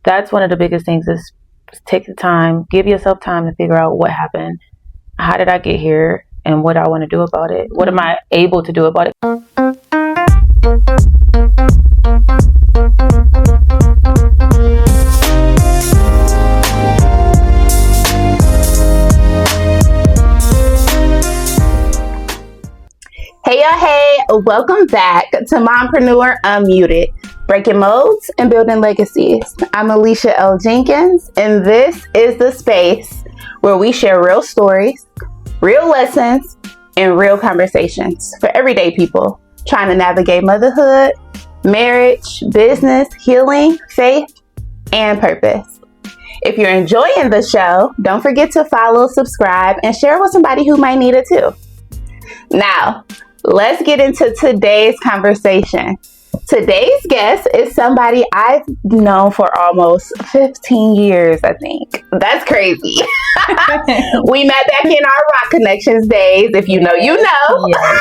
that's one of the biggest things is take the time, give yourself time to figure out what happened. How did I get here? And what I want to do about it? What am I able to do about it? Hey y'all, hey, welcome back to Mompreneur Unmuted, breaking molds and building legacies. I'm Alicia L. Jenkins, and this is the space where we share real stories, real lessons, and real conversations for everyday people trying to navigate motherhood, marriage, business, healing, faith, and purpose. If you're enjoying the show, don't forget to follow, subscribe, and share with somebody who might need it too. Now, let's get into today's conversation. Today's guest is somebody I've known for almost 15 years, I think. That's crazy. We met back in our Rock Connections days. If you know, you know. Yeah.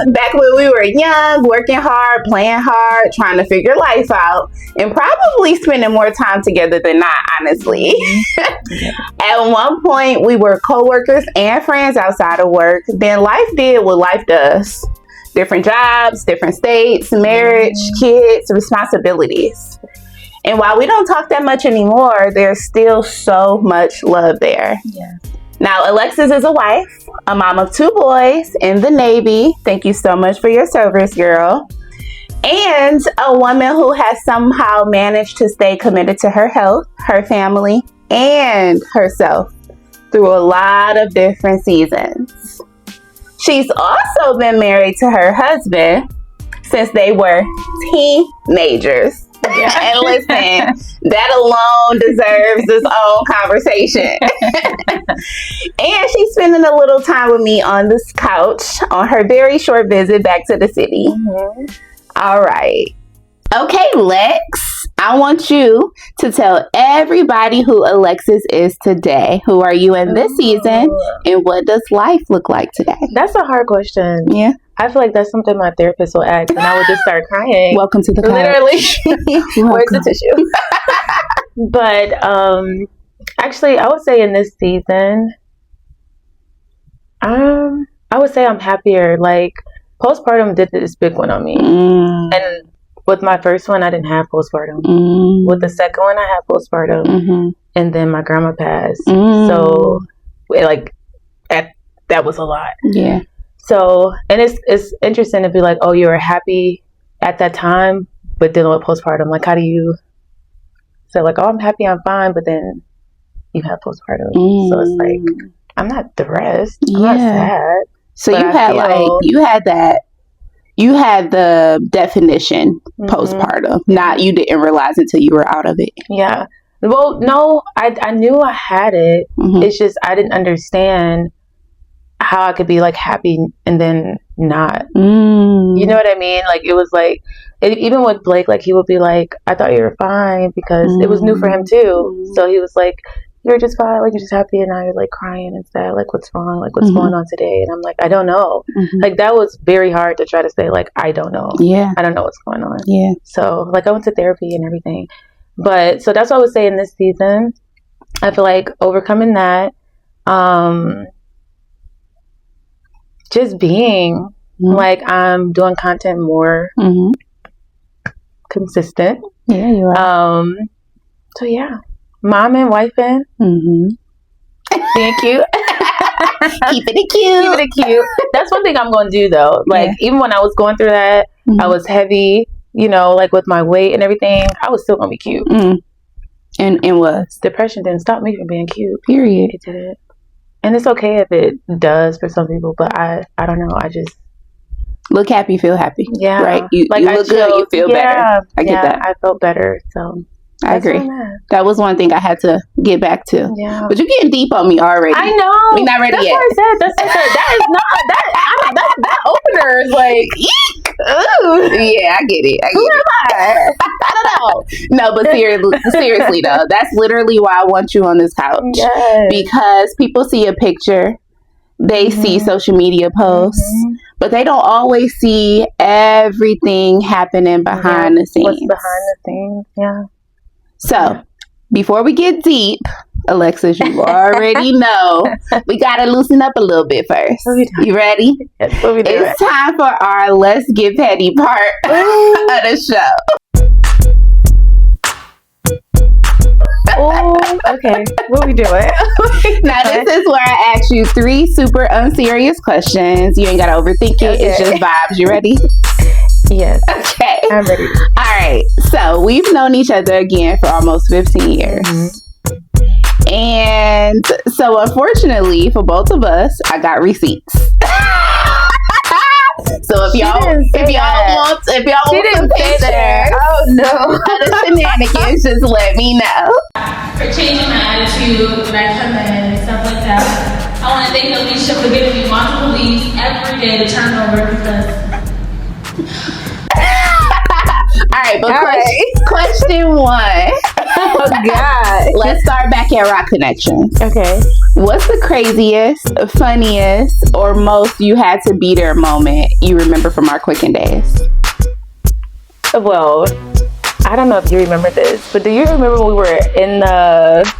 Back when we were young, working hard, playing hard, trying to figure life out, and probably spending more time together than not, honestly. At one point, we were coworkers and friends outside of work. Then life did what life does. Different jobs, different states, marriage, kids, responsibilities. And while we don't talk that much anymore, there's still so much love there. Yeah. Now, Alexis is a wife, a mom of 2 boys in the Navy. Thank you so much for your service, girl. And a woman who has somehow managed to stay committed to her health, her family, and herself through a lot of different seasons. She's also been married to her husband since they were teenagers. Yeah. And listen, that alone deserves its own conversation. And she's spending a little time with me on this couch on her very short visit back to the city. Mm-hmm. All right. Okay, Lex, I want you to tell everybody who Alexis is today. Who are you in this season, and what does life look like today? That's a hard question. Yeah. I feel like that's something my therapist will ask, and I would just start crying. Welcome to the couch. Literally. Where's the tissue? But actually, I would say in this season, I would say I'm happier. Like, postpartum did this big one on me. And with my first one, I didn't have postpartum. With the second one, I had postpartum. And then my grandma passed. So, that was a lot. Yeah. So, and it's interesting to be like, oh, you were happy at that time, but then with postpartum, like, how do you say, like, oh, I'm happy, I'm fine, but then you have postpartum. So it's like, I'm not depressed. I'm not sad. So you had the definition postpartum. Not, you didn't realize until you were out of it. Yeah. Well, no, I knew I had it. It's just I didn't understand how I could be like happy and then not. You know what I mean? Like, it was like, even with Blake, like, he would be like, I thought you were fine, because it was new for him too. So he was like, you're just fine, like, you're just happy, and now you're like crying and sad, like, what's wrong, like, what's going on today? And I'm like, I don't know. Like, that was very hard to try to say, like, I don't know. I don't know what's going on. So, like, I went to therapy and everything, but so that's what I would say in this season. I feel like overcoming that, just being like, I'm doing content more consistent. Yeah, you are. So yeah. Mom and wifing. Being cute. Keeping it cute. That's one thing I'm going to do, though. Like, even when I was going through that, I was heavy, you know, like with my weight and everything, I was still going to be cute. And was. Depression didn't stop me from being cute. Period. It didn't. And it's okay if it does for some people, but I don't know. I just look happy, feel happy. Yeah. Right? You look good, you feel better. I get that. I felt better, so. I agree. That was one thing I had to get back to. Yeah. But you're getting deep on me already. I know. We're not ready yet. That's what I said. That's like that is not that opener is like, ooh. Yeah, I get it. Who am I don't know. No, but seriously though, that's literally why I want you on this couch. Yes. Because people see a picture, they see social media posts, but they don't always see everything happening behind the scenes. What's behind the scenes? Yeah. So, before we get deep, Alexis, you already know we gotta loosen up a little bit first. You ready? Yes, it's time for our Let's Get Petty part of the show. Oh, okay. What we doing? Now, this is where I ask you 3 super unserious questions. You ain't gotta overthink it. Okay. It's just vibes. You ready? Yes. Okay. I'm ready. All right. So, we've known each other again for almost 15 years. Mm-hmm. And so, unfortunately, for both of us, I got receipts. So if y'all want some pictures, oh no, of the shenanigans, just let me know. For changing my attitude when I come in and stuff like that. I want to thank Alicia for giving me multiple leads every day to turn over because. All right, but question 1. Oh God. Let's start back at Rock Connections. Okay. What's the craziest, funniest, or most you had to be there moment you remember from our Quicken days? Well, I don't know if you remember this, but do you remember when we were in the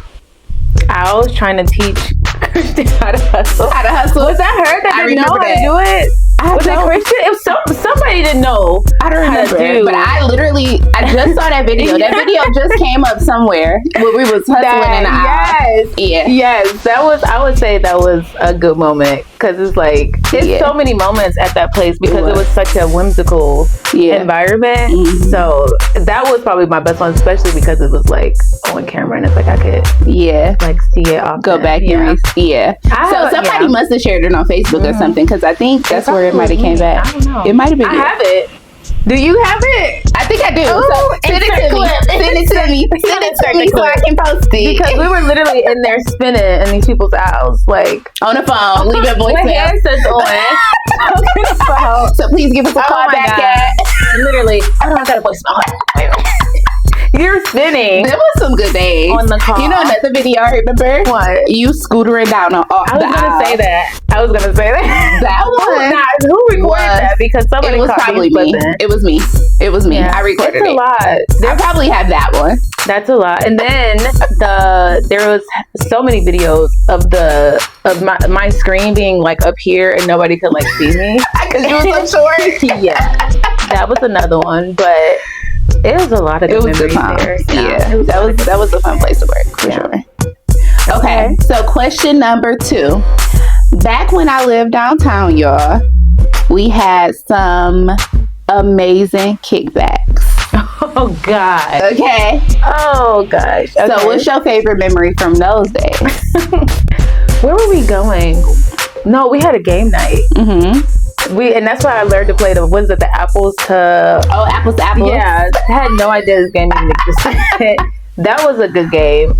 aisles trying to teach Christian how to hustle? How to hustle? Was that her that didn't know how to do it? Was it Christian? If somebody didn't know, I don't remember. But I just saw that video. That video just came up somewhere where we was hustling in the aisle. Yes. That was. I would say that was a good moment because it's like so many moments at that place because it was such a whimsical environment. Mm-hmm. So that was probably my best one, especially because it was like on camera and it's like I could like see it off. Go back and so somebody must have shared it on Facebook or something because I think that's where it might have came back. I don't know. It might have been. I have it. Do you have it? I think I do. So send it to me. Send it to me so I can post it. Because we were literally in there spinning in these people's house, like on the phone, leaving voicemail. So please give us a call back at. Literally, I don't got a voicemail. You're spinning. There was some good days on the call. You know another video I remember? What? You scootering down on I was gonna say that. That one. Who recorded that? Because somebody was probably me. It was me. Yeah. I recorded it. That's a lot. I probably have that one. That's a lot. And then there was so many videos of my screen being like up here and nobody could like see me because you were so short. Yeah, that was another one, but. It was a lot of good memories there. Yeah, that was a fun place to work for sure. Okay, so question number 2. Back when I lived downtown, y'all, we had some amazing kickbacks. Oh God. Okay. Oh gosh. Okay. So, what's your favorite memory from those days? Where were we going? No, we had a game night. Mm-hmm. And that's why I learned to play the apples to... Oh, apples to apples? Yeah. I had no idea this game even existed. That was a good game.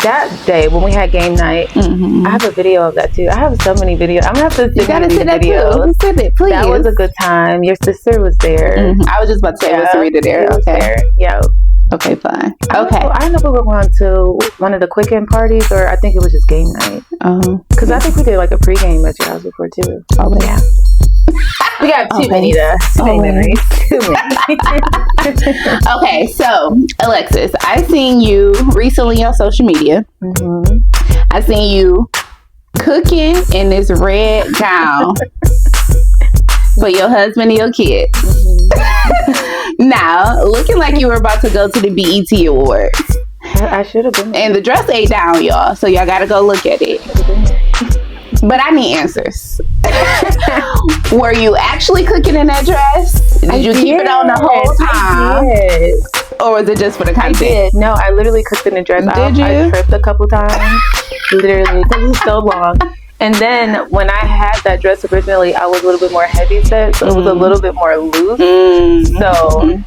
That day when we had game night, I have a video of that too. I have so many videos. I'm going to have to send you that videos. Send it, please. That was a good time. Your sister was there. Mm-hmm. I was just about to say, was Sarita there? Okay. There. Yeah. Okay, fine. Okay. I don't know if we were going to one of the Quicken parties or I think it was just game night. Because I think we did like a pregame at your house before too. Oh, yeah. We got too many memories. Too many. Okay, so Alexis, I seen you recently on social media. Mm-hmm. I seen you cooking in this red gown for your husband and your kids. Now, looking like you were about to go to the BET Awards. I should have been there. And the dress ain't down, y'all. So y'all gotta go look at it. But I need answers. Were you actually cooking in that dress? Did you keep it on the whole time? I did. Or was it just for the content? I did. No, I literally cooked in the dress. Did you? I tripped a couple times. Literally, because it was so long. And then when I had that dress originally, I was a little bit more heavy set, so it was a little bit more loose. So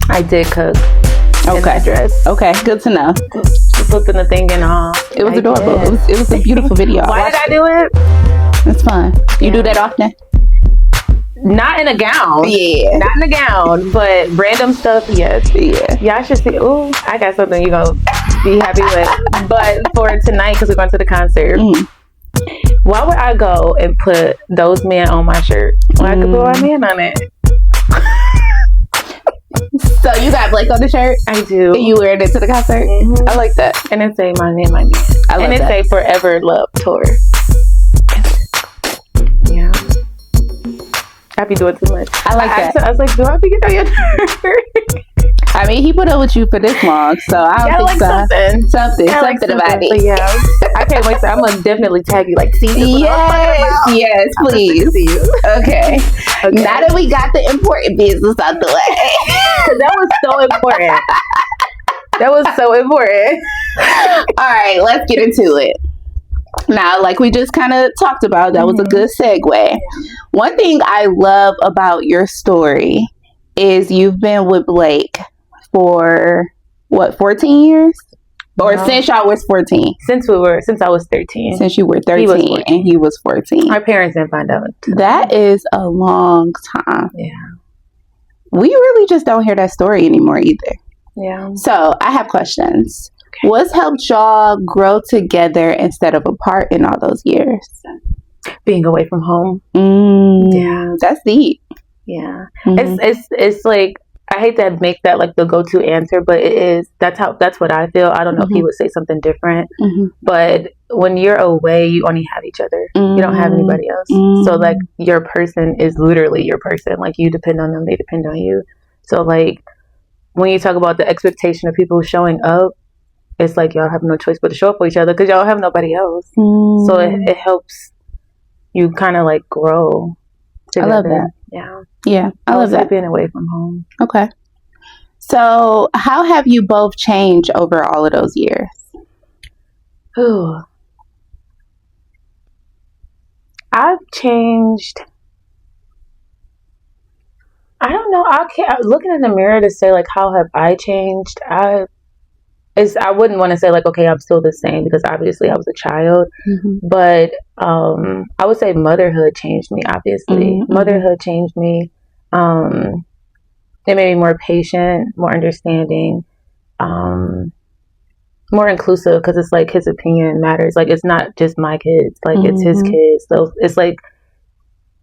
I did cook in that dress. Okay, good to know. Just looked in the thing and all. It was adorable. It was a beautiful video. Why did I do it? It's fun. You do that often? Not in a gown. Yeah. Not in a gown, but random stuff, yes. Yeah. Y'all should see. Ooh, I got something you're going to be happy with. But for tonight, because we're going to the concert, why would I go and put those men on my shirt when I could put my man on it? So you got Blake on the shirt? I do. And you wearing it to the concert? I like that. And it say my name, my man. I love and it that. say Forever Love Tour. Yeah. I be doing too much. I like that. I was like, do I be getting on your nerves? I mean, he put up with you for this long, so I don't think so. Something about it. But yeah, I can't wait. I'm gonna definitely tag you. Like, see, yes, please. See you. Okay. Now that we got the important business out the way, because that was so important. That was so important. All right, let's get into it. Now, like we just kind of talked about, that was a good segue. Yeah. One thing I love about your story is you've been with Blake for what, 14 years? Or since y'all was 14? Since I was 13. Since you were 13 and he was 14. Our parents didn't find out. That is a long time. Yeah. We really just don't hear that story anymore either. Yeah. So I have questions. Okay. What's helped y'all grow together instead of apart in all those years? Being away from home. Yeah. That's deep. Yeah. It's like, I hate to make that like the go-to answer, but it is. That's what I feel. I don't know if he would say something different, but when you're away, you only have each other. You don't have anybody else. So like your person is literally your person. Like you depend on them, they depend on you. So like when you talk about the expectation of people showing up, it's like y'all have no choice but to show up for each other because y'all have nobody else. So it helps you kind of like grow together. I love that. Yeah, I love that. Being away from home. Okay. So how have you both changed over all of those years? Ooh. I've changed. I don't know. I'm looking in the mirror to say like, how have I changed? I wouldn't want to say like, okay, I'm still the same because obviously I was a child, but I would say motherhood changed me. Obviously, motherhood changed me. It made me more patient, more understanding, more inclusive because it's like his opinion matters. Like it's not just my kids, like it's his kids. So it's like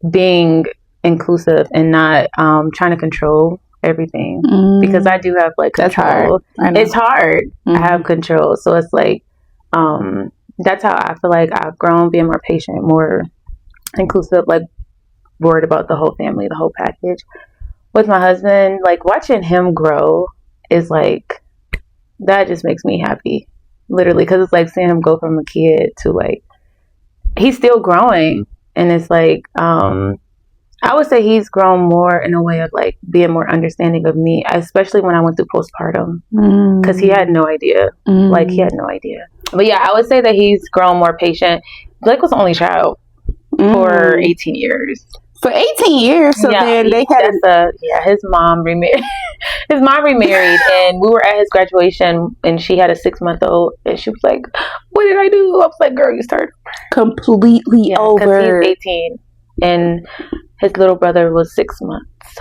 being inclusive and not trying to control everything because I do have like control. It's hard. I have control, so it's like that's how I feel like I've grown, being more patient, more inclusive, like worried about the whole family, the whole package. With my husband, like watching him grow is like, that just makes me happy, literally, because it's like seeing him go from a kid to like, he's still growing, and it's like I would say he's grown more in a way of like being more understanding of me, especially when I went through postpartum, because he had no idea. Like he had no idea. But yeah, I would say that he's grown more patient. Blake was the only child for 18 years. For 18 years, so yeah, then they had his mom remarried. His mom remarried, and we were at his graduation, and she had a 6-month-old, and she was like, "What did I do?" I was like, "Girl, you started completely over." He's 18, and his little brother was 6 months.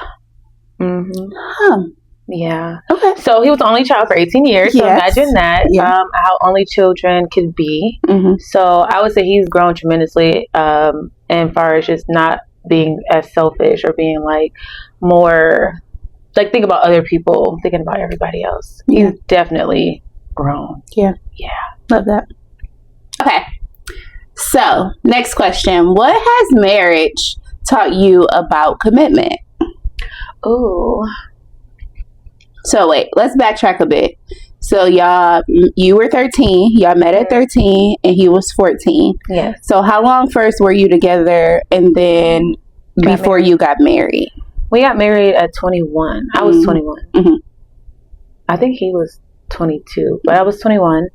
Yeah. Okay. So he was the only child for 18 years. So imagine that, how only children could be. So I would say he's grown tremendously, and far as just not being as selfish or being like more like think about other people, thinking about everybody else. He's definitely grown. Yeah. Love that. Okay. So next question. What has marriage taught you about commitment? Oh. So wait, let's backtrack a bit. So you were 13, y'all met at 13, and he was 14. Yes. So how long first were you together, and then before you got married? We got married at 21. I was 21. I think he was 22, but I was 21.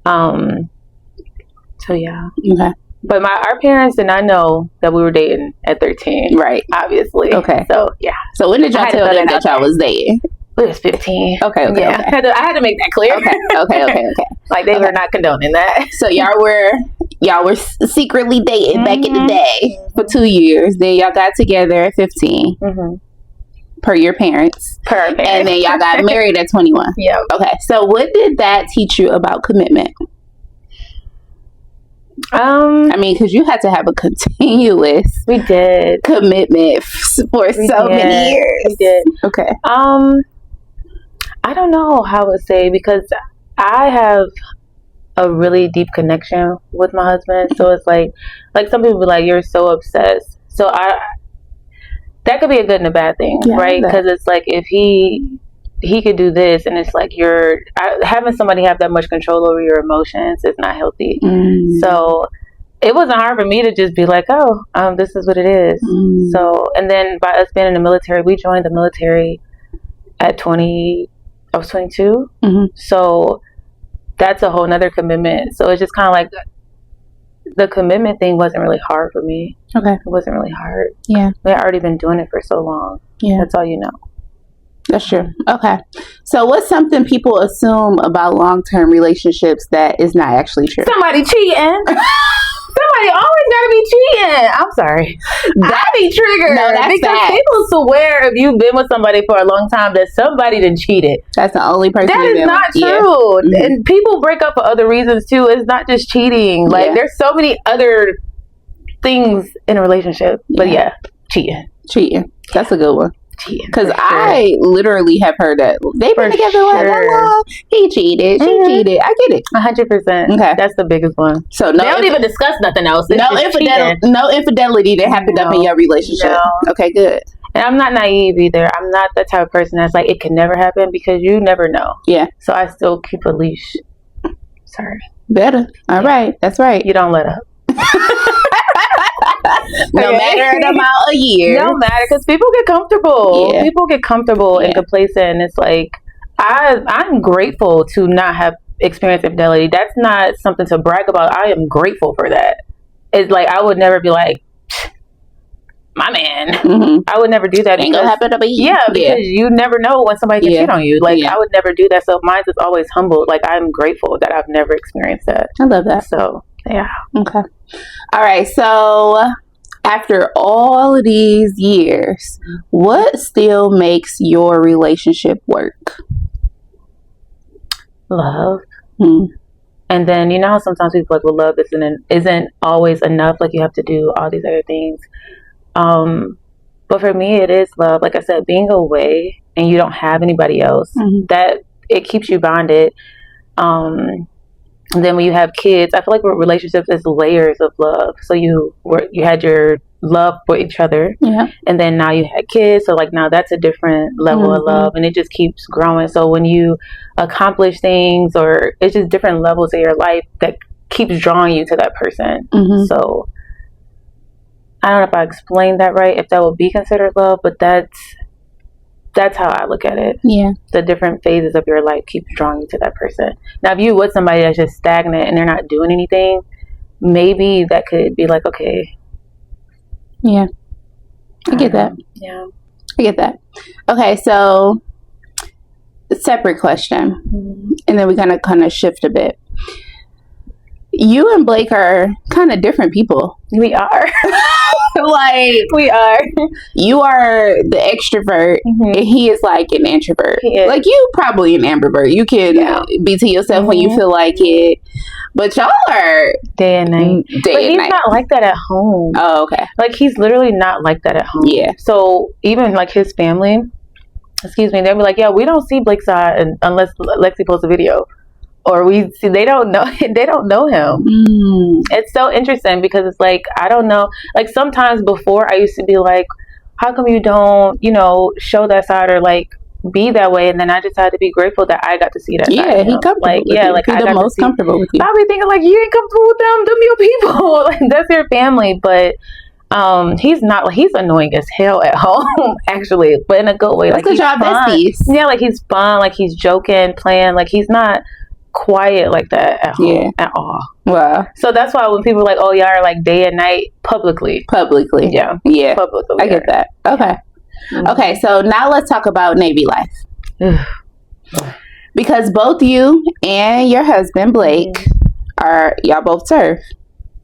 So yeah. Okay. But our parents did not know that we were dating at 13. Right. Obviously. Okay. So yeah. So when did y'all tell them that y'all was dating? It was 15. Okay. Yeah. Okay. I had to make that clear. Okay. Like they were not condoning that. So y'all were secretly dating back in the day for 2 years. Then y'all got together at 15. Per your parents. And then y'all got married at 21. Yeah. Okay. So what did that teach you about commitment? I mean, because you had to have a continuous commitment for so many years. We did. Okay. I don't know how I would say, because I have a really deep connection with my husband. So it's like some people be like, you're so obsessed. So that could be a good and a bad thing, right? Because it's like if he could do this, and it's like having somebody have that much control over your emotions is not healthy. So it wasn't hard for me to just be like, oh, this is what it is. So, and then by us being in the military, we joined the military at 20. I was 22. So that's a whole nother commitment. So it's just kind of like the commitment thing wasn't really hard for me. Okay. It wasn't really hard. Yeah. We had already been doing it for so long. Yeah. That's all you know. That's true. Okay. So what's something people assume about long-term relationships that is not actually true? Somebody cheating. Somebody always gotta be cheating. I'm sorry. That be triggered. No, that's because facts. people swear if you've been with somebody for a long time that somebody done cheated. That's the only person. That is not true. Yeah. And people break up for other reasons too. It's not just cheating. Like there's so many other things in a relationship. But cheating. That's a good one. Because sure. I literally have heard that they've been together like that long. He cheated. She cheated. I get it. 100%. Okay, that's the biggest one. So they don't even discuss nothing else. No infidelity that happened up in your relationship. No. Okay, good. And I'm not naive either. I'm not the type of person that's like it can never happen, because you never know. Yeah. So I still keep a leash. Sorry. Better. All right. That's right. You don't let up. No matter the amount of years. No matter, because people get comfortable. Yeah. People get comfortable and complacent. And it's like, I'm grateful to not have experienced infidelity. That's not something to brag about. I am grateful for that. It's like, I would never be like, my man. I would never do that. Ain't gonna happen to me. Yeah, because you never know when somebody can cheat on you. Like, I would never do that. So mine is always humble. Like, I'm grateful that I've never experienced that. I love that. So, yeah. Okay. All right. So after all of these years, what still makes your relationship work? Love. And then, you know how sometimes people like, well, love isn't always enough. Like, you have to do all these other things. But for me, it is love. Like I said, being away and you don't have anybody else, that it keeps you bonded. And then when you have kids, I feel like relationships is layers of love. So you had your love for each other, and then now you had kids. So like now that's a different level of love, and it just keeps growing. So when you accomplish things, or it's just different levels of your life that keeps drawing you to that person. So I don't know if I explained that right, if that would be considered love, but that's how I look at it. Yeah. The different phases of your life keep drawing you to that person. Now, if you with somebody that's just stagnant and they're not doing anything, maybe that could be like, okay. Yeah. I get that. Yeah. I get that. Okay, so separate question. And then we're going to kind of shift a bit. You and Blake are kind of different people. We are. Like, we are. You are the extrovert, and he is like an introvert. Like, you probably an ambivert. You can be to yourself when you feel like it. But y'all are day and night. But he's not like that at home. Oh, okay. Like, he's literally not like that at home. Yeah. So even like his family, they'll be like, yeah, we don't see Blake's side unless Lexi posts a video. Or we see, they don't know him. It's so interesting because it's like, I don't know. Like, sometimes before I used to be like, how come you don't, show that side or like be that way? And then I just had to be grateful that I got to see that side. Yeah, he comfortable. Like, with you. Like, he's the most comfortable with you. I'll be thinking like, you ain't comfortable with them your people. Like, that's your family. But he's not, like, he's annoying as hell at home, actually, but in a good way. That's like, he's y'all besties. Yeah, like, he's fun, like, he's joking, playing, like, he's not quiet like that at home at all. Wow. So that's why when people are like, oh, y'all are like day and night publicly. Yeah. Publicly. I get that. Okay. Okay, so now let's talk about Navy life. Because both you and your husband Blake y'all both serve.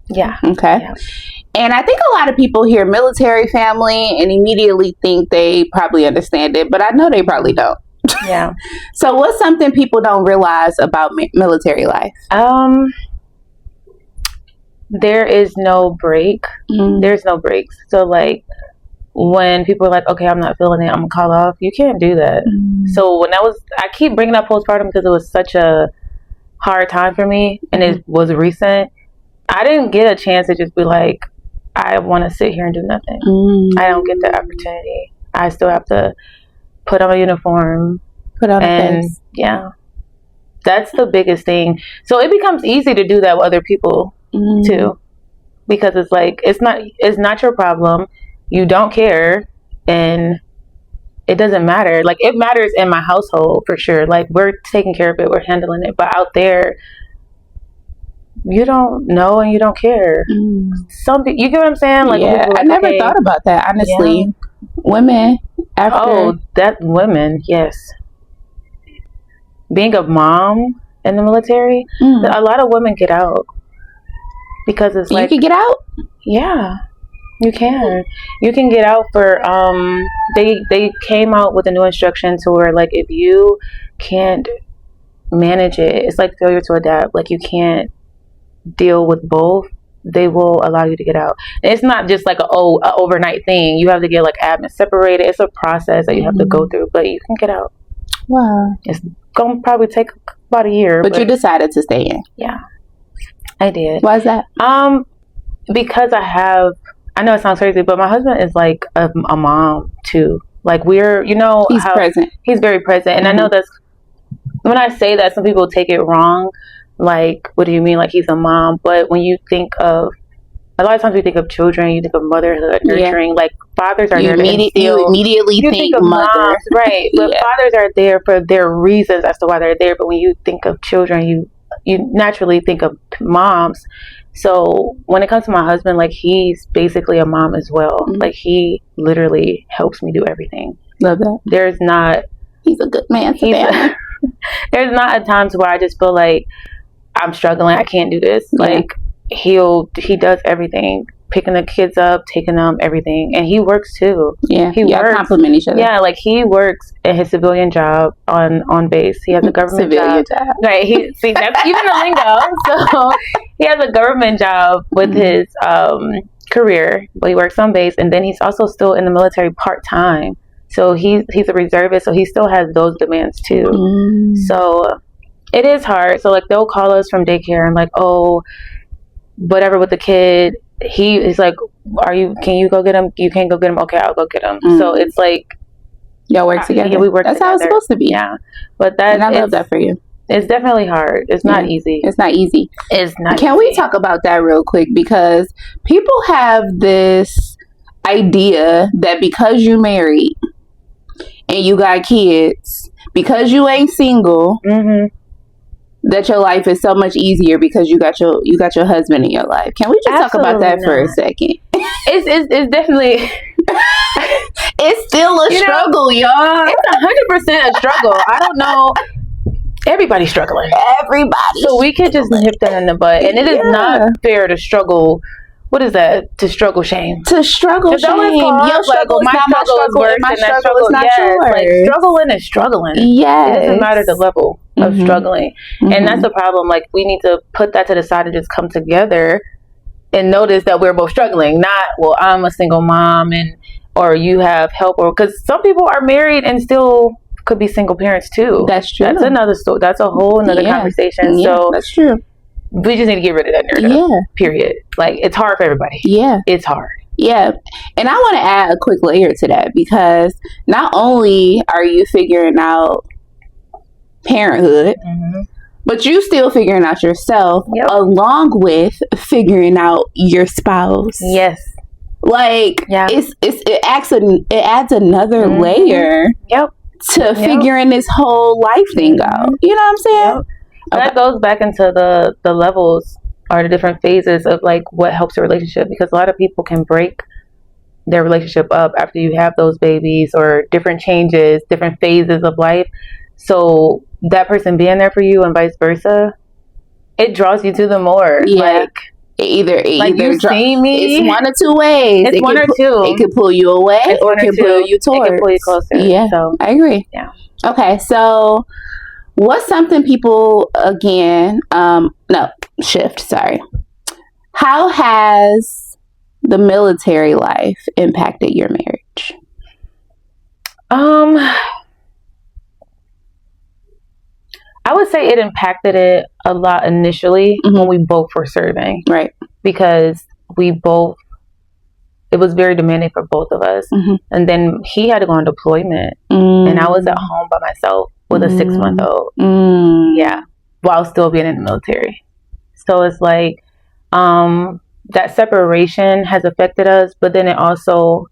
Yeah. Okay. Yeah. And I think a lot of people hear military family and immediately think they probably understand it, but I know they probably don't. Yeah. So what's something people don't realize about military life? There is no break. There's no breaks. So like when people are like, okay, I'm not feeling it, I'm gonna call off. You can't do that. So I keep bringing up postpartum because it was such a hard time for me, and it was recent. I didn't get a chance to just be like, I want to sit here and do nothing. I don't get the opportunity. I still have to put on a uniform, put on a face. Yeah, that's the biggest thing. So it becomes easy to do that with other people too, because it's like it's not your problem. You don't care, and it doesn't matter. Like, it matters in my household for sure. Like, we're taking care of it, we're handling it. But out there, you don't know and you don't care. Some, you get what I'm saying? Like, yeah, like, I never thought about that, honestly. Women after women, yes. Being a mom in the military, a lot of women get out because it's like, you can get out. Yeah. You can. You can get out for they came out with a new instruction to where, like, if you can't manage it, it's like failure to adapt. Like, you can't deal with both, they will allow you to get out. And it's not just like a overnight thing. You have to get like admin separated. It's a process that you have to go through, but you can get out. Wow. It's gonna probably take about a year. But you decided to stay in. Yeah, I did. Why is that? Because I know it sounds crazy, but my husband is like a mom too. Like, we're, he's present. He's very present. And I know that's, when I say that, some people take it wrong. Like, what do you mean? Like, he's a mom? But when you think of, a lot of times we think of children, you think of motherhood, nurturing. Like, fathers are there to instill. You immediately think of mother. Moms, right. But fathers are there for their reasons as to why they're there. But when you think of children, you naturally think of moms. So when it comes to my husband, like, he's basically a mom as well. Like, he literally helps me do everything. Love that. He's a good man. There's not a time where I just feel like I'm struggling, I can't do this. Like, he does everything, picking the kids up, taking them, everything. And he works too. Yeah, he works. Compliment each other. Yeah, like, he works in his civilian job on base. He has a government job. Right. That's even the lingo. So he has a government job with his career, but he works on base, and then he's also still in the military part-time. So he's a reservist, so he still has those demands too. So it is hard. So, like, they'll call us from daycare and like, oh, whatever with the kid. He's like, can you go get him? You can't go get him? Okay, I'll go get him. So it's like, y'all work together. Yeah, we work That's together. how it's supposed to be. Yeah. But I love that for you. It's definitely hard. It's not easy. It's not easy. Can we talk about that real quick? Because people have this idea that because you married and you got kids, because you ain't single, that your life is so much easier because you got your husband in your life. Can we just talk about that for a second? It's definitely it's still a struggle, y'all. It's 100% a struggle. I don't know. Everybody's struggling. Everybody. So we could just nip that in the butt. And it is not fair to struggle. What is that? To struggle shame. To struggle shame. Your struggle is not my struggle. My struggle is not yours. Like, struggling is struggling. Yes. It doesn't matter the level of struggling. And that's the problem. Like, we need to put that to the side and just come together and notice that we're both struggling. Not, well, I'm a single mom or you have help. Or because some people are married and still could be single parents too. That's true. That's another story. That's a whole another conversation. Yeah, so that's true. We just need to get rid of that narrative. Yeah. Period. Like, it's hard for everybody. Yeah. It's hard. Yeah. And I want to add a quick layer to that, because not only are you figuring out parenthood, but you still figuring out yourself along with figuring out your spouse. Yes. Like, it adds another layer to figuring this whole life thing out. You know what I'm saying? That goes back into the levels or the different phases of like what helps a relationship, because a lot of people can break their relationship up after you have those babies or different changes, different phases of life. So that person being there for you and vice versa, it draws you to them more. Like, either you see me. It's one or two ways. It's one or two. It can pull you away, or it can pull you towards. It can pull you closer. Yeah, so I agree. Yeah. Okay, so what's something people Sorry. How has the military life impacted your marriage? I would say it impacted it a lot initially when we both were serving. Right. Because it was very demanding for both of us. And then he had to go on deployment. And I was at home by myself with a 6-month-old. Yeah. While still being in the military. So it's like, that separation has affected us, but then it also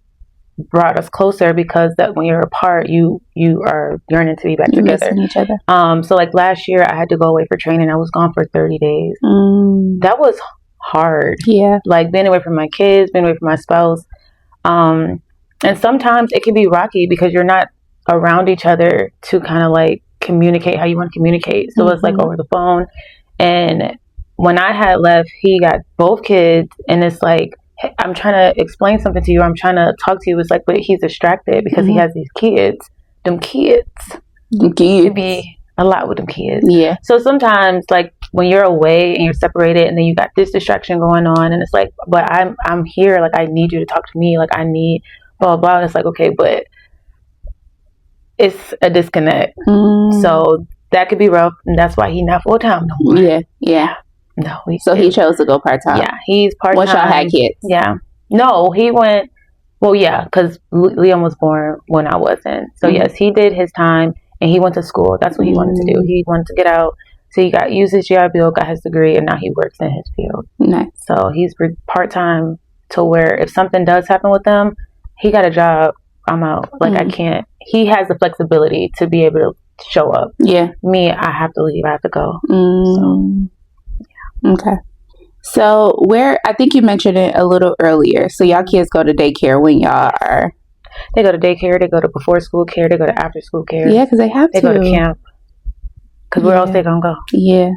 brought us closer because that when you're apart, you are yearning to be back together. Each other. So like last year I had to go away for training. I was gone for 30 days. That was hard. Yeah. Like being away from my kids, being away from my spouse. And sometimes it can be rocky because you're not around each other to kind of like communicate how you want to communicate. So it's like over the phone. And when I had left, he got both kids, and it's like, hey, I'm trying to explain something to you. I'm trying to talk to you. It's like, but he's distracted because he has these kids. Them kids. It be a lot with them kids. Yeah. So sometimes, like when you're away and you're separated, and then you got this distraction going on, and it's like, but I'm here. Like I need you to talk to me. Like I need blah blah. And it's like, okay, but it's a disconnect. So that could be rough, and that's why he's not full time no more. Yeah. Yeah. No. So he chose to go part time. Yeah, he's part time. Once y'all had kids. Yeah. No, he went. Well, yeah, because Liam was born when I wasn't. So yes, he did his time, and he went to school. That's what he wanted to do. He wanted to get out. So he used his GI Bill, got his degree, and now he works in his field. Nice. So he's part time to where if something does happen with them, he got a job. I'm out. Like I can't. He has the flexibility to be able to show up. Yeah. Me, I have to leave. I have to go. So. Okay. So I think you mentioned it a little earlier. So y'all kids go to daycare when y'all are... They go to daycare. They go to before school care. They go to after school care. Yeah, because they have to. They go to camp. Because where else they going to go? Yeah.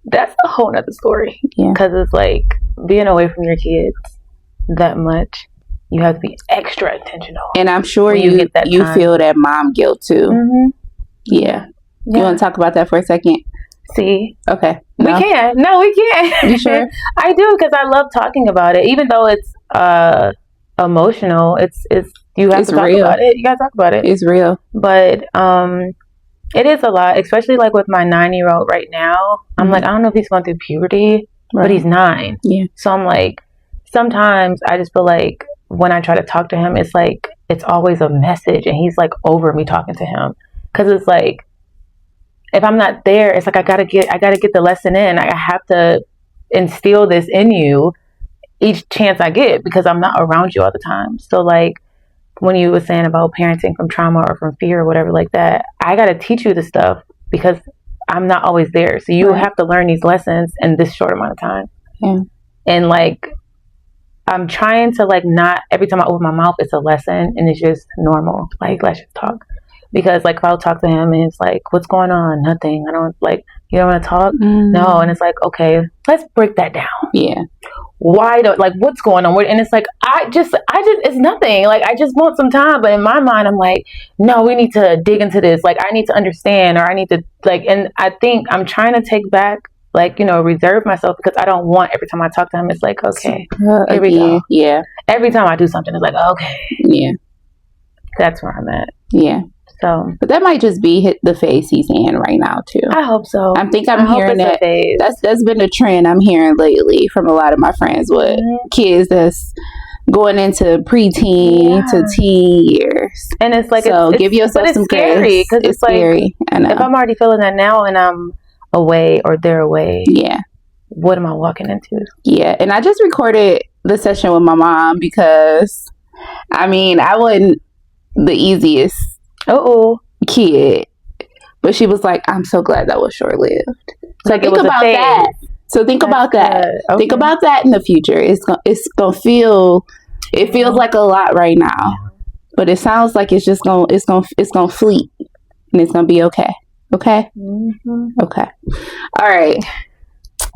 That's a whole nother story. Yeah. Because it's like being away from your kids that much, you have to be extra intentional. And I'm sure you feel that mom guilt too. Yeah. You want to talk about that for a second? See? Okay. No? We can. No, we can. You sure? I do, because I love talking about it. Even though it's emotional, it's you have to talk about it. You got to talk about it. It's real. But it is a lot, especially like with my 9-year-old right now. I'm like, I don't know if he's going through puberty, but he's 9. Yeah. So I'm like, sometimes I just feel like when I try to talk to him, it's like, it's always a message, and he's like over me talking to him. Because it's like, if I'm not there, it's like I gotta get the lesson in. I have to instill this in you each chance I get, because I'm not around you all the time. So like when you were saying about parenting from trauma or from fear or whatever like that, I gotta teach you the stuff because I'm not always there. So you have to learn these lessons in this short amount of time. Yeah. And like I'm trying to like not every time I open my mouth it's a lesson, and it's just normal. Like let's just talk. Because like if I'll talk to him and it's like, what's going on? Nothing. I don't like, you don't want to talk? No. And it's like, okay, let's break that down. Yeah. Why don't, like, what's going on? And it's like, I just, it's nothing. Like, I just want some time. But in my mind, I'm like, no, we need to dig into this. Like, I need to understand, or I need to like, and I think I'm trying to take back, like, reserve myself, because I don't want every time I talk to him, it's like, okay, here we go. Yeah. Every time I do something, it's like, okay. Yeah. That's where I'm at. Yeah. So, but that might just be the phase he's in right now too. I hope so. I'm hearing that. That's been a trend I'm hearing lately from a lot of my friends with kids that's going into preteen to teen years. And it's like, so give yourself some grace. Because it's like, scary. I know. If I'm already feeling that now and I'm away or they're away, what am I walking into? Yeah, and I just recorded the session with my mom because, I mean, I wasn't the easiest kid, but she was like, I'm so glad that was short-lived. So like think about that. So think about that. Okay. Think about that in the future. It feels like a lot right now, but it sounds like it's gonna fleet, and it's gonna be okay. Okay. Okay. All right.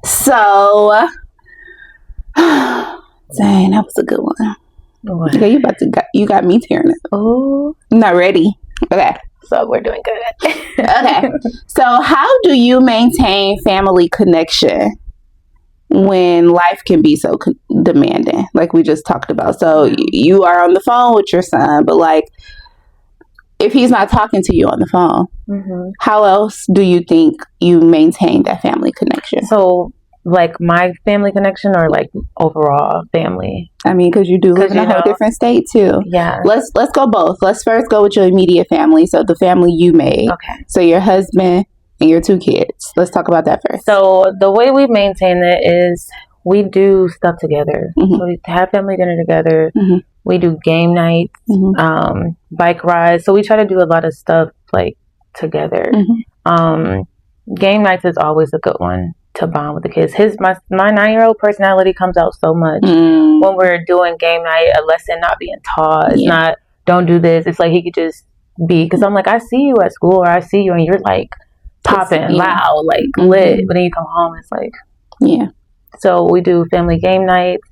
So, dang, that was a good one. What? Okay, you got me tearing it. Oh, I'm not ready. Okay. So we're doing good. Okay. So how do you maintain family connection when life can be so demanding, like we just talked about. So you are on the phone with your son, but like if he's not talking to you on the phone, how else do you think you maintain that family connection? So like my family connection or like overall family? I mean, because you do live in a whole different state too. Yeah. Let's go both. Let's first go with your immediate family. So the family you made. Okay. So your husband and your 2 kids. Let's talk about that first. So the way we maintain it is we do stuff together. So we have family dinner together. We do game nights, bike rides. So we try to do a lot of stuff like together. Game nights is always a good one to bond with the kids. My 9-year-old personality comes out so much when we're doing game night. A lesson not being taught. It's not, don't do this. It's like he could just be, because I'm like, I see you at school, or I see you and you're like popping loud, like lit, but then you come home, it's like So we do family game nights.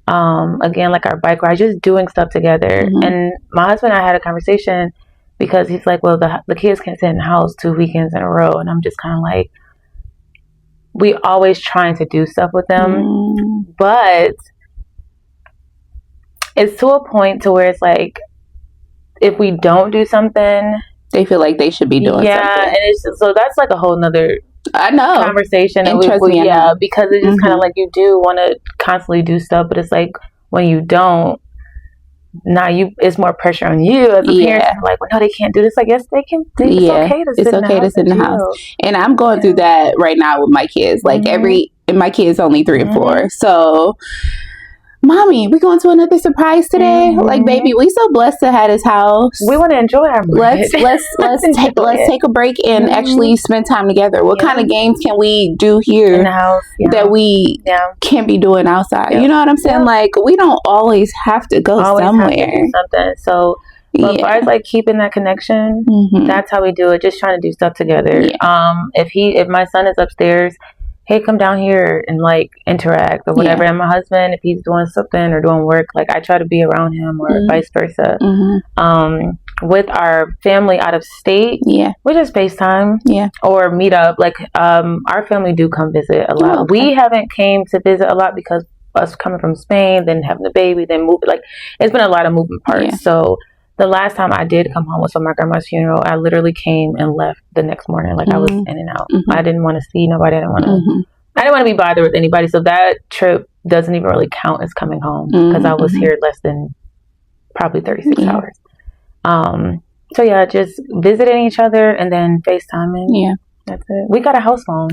Again, like our bike ride, just doing stuff together. And my husband and I had a conversation because he's like, well, the kids can't sit in the house 2 weekends in a row. And I'm just kind of like, we always trying to do stuff with them, but it's to a point to where it's like, if we don't do something, they feel like they should be doing something. And it's just, so that's like a whole nother conversation. Because it's just kind of like you do want to constantly do stuff, but it's like when you don't, it's more pressure on you as a parent. Like, well, no, they can't do this. Like, yes, they can. It's okay to sit in the house. And I'm going through that right now with my kids. Like and my kids only 3 and 4. So, Mommy, we going to another surprise today? Like, baby, we so blessed to have this house. We want to enjoy our moment. Let's take a break and actually spend time together. What kind of games can we do here in the house that we can be doing outside? You know what I'm saying? Like, we don't always have to go somewhere. Have to do something. So, as far as like keeping that connection, that's how we do it. Just trying to do stuff together. If my son is upstairs, hey, come down here and like interact or whatever. And my husband, if he's doing something or doing work, like I try to be around him or vice versa. With our family out of state, we just FaceTime or meet up. Like our family do come visit a lot. We haven't came to visit a lot because us coming from Spain, then having the baby, then moving. Like it's been a lot of moving parts. So the last time I did come home was for my grandma's funeral. I literally came and left the next morning. Like I was in and out. I didn't want to see nobody. I didn't want to be bothered with anybody. So that trip doesn't even really count as coming home because I was here less than probably 36 hours. So yeah, just visiting each other and then FaceTiming. That's it. We got a house phone.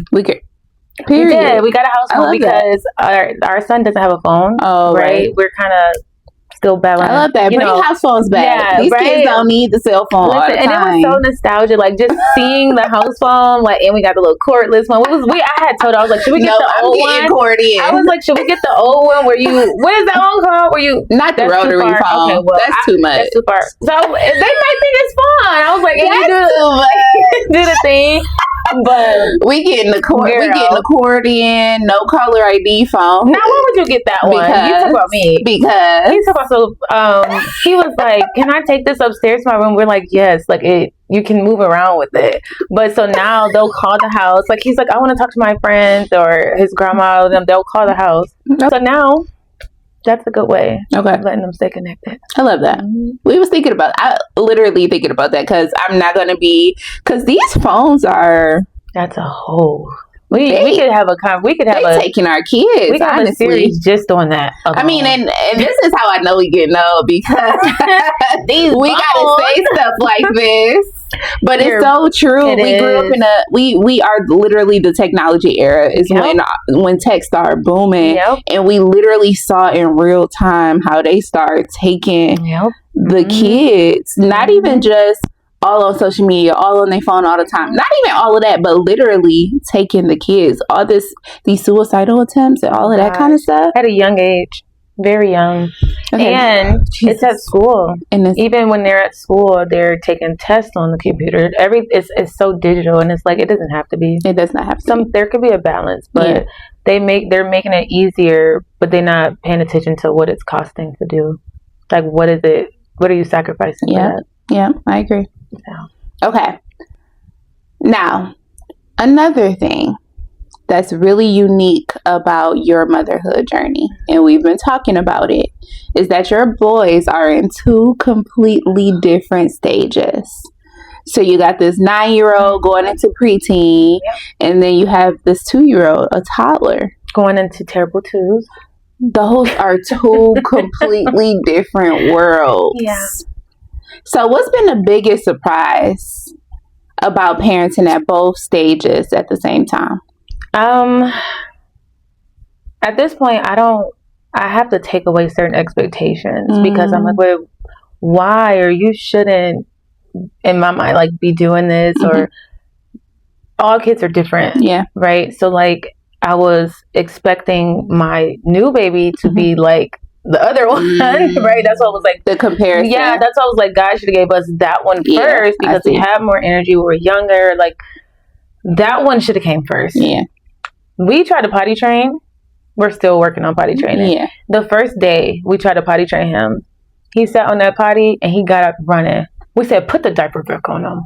Period. We got a house phone because our son doesn't have a phone. Right. We're kind of still battling. I love that. Bring house phones back. These kids don't need the cell phone all the time. And it was so nostalgic, like just seeing the house phone, like, and we got the little cordless one. I had told her, I was like, should we get the old one? Accordion. I was like, should we get the old one where what is that one called? Not the rotary phone. Okay, well, that's too much. That's too far. So they might think it's fun. I was like, do the thing. But we getting the accordion, no caller ID phone. Now, why would you get that one? You talk about me because he talk about he was like, "Can I take this upstairs to my room?" We're like, "Yes." Like you can move around with it. But so now they'll call the house. Like he's like, "I want to talk to my friends or his grandma." They'll call the house. So now. That's a good way of letting them stay connected. I love that. I literally thinking about that because I'm not going to because these phones are. That's a whole. We could have taking our kids. We got a series just on that. I mean, and this is how I know we getting old because we got to say stuff like this. But it's so true. We grew up in we are literally the technology era is when tech started booming, and we literally saw in real time how they start taking the kids, not even just all on social media, all on their phone all the time. Not even all of that, but literally taking the kids. All these suicidal attempts and all of that kind of stuff. At a young age. Very young. And it's at school. And even when they're at school, they're taking tests on the computer. It's so digital, and it's like it doesn't have to be. It does not have to be. There could be a balance, but they're making it easier, but they're not paying attention to what it's costing to do. Like what is it? What are you sacrificing for that? Yeah, I agree. Okay. Now, another thing that's really unique about your motherhood journey, and we've been talking about it, is that your boys are in two completely different stages. So you got this 9-year-old going into preteen, and then you have this 2-year-old, a toddler, going into terrible twos. Those are two completely different worlds. Yeah. So what's been the biggest surprise about parenting at both stages at the same time? At this point, I have to take away certain expectations because I'm like, wait, why? Or you shouldn't, in my mind, like, be doing this, or all kids are different. Yeah. Right. So like, I was expecting my new baby to be like the other one, right? That's what I was like. The comparison. Yeah, that's what I was like, God should have gave us that one first because we have more energy, we were younger. Like, that one should have came first. Yeah. We tried to potty train. We're still working on potty training. Yeah. The first day we tried to potty train him, he sat on that potty and he got up running. We said, put the diaper back on him.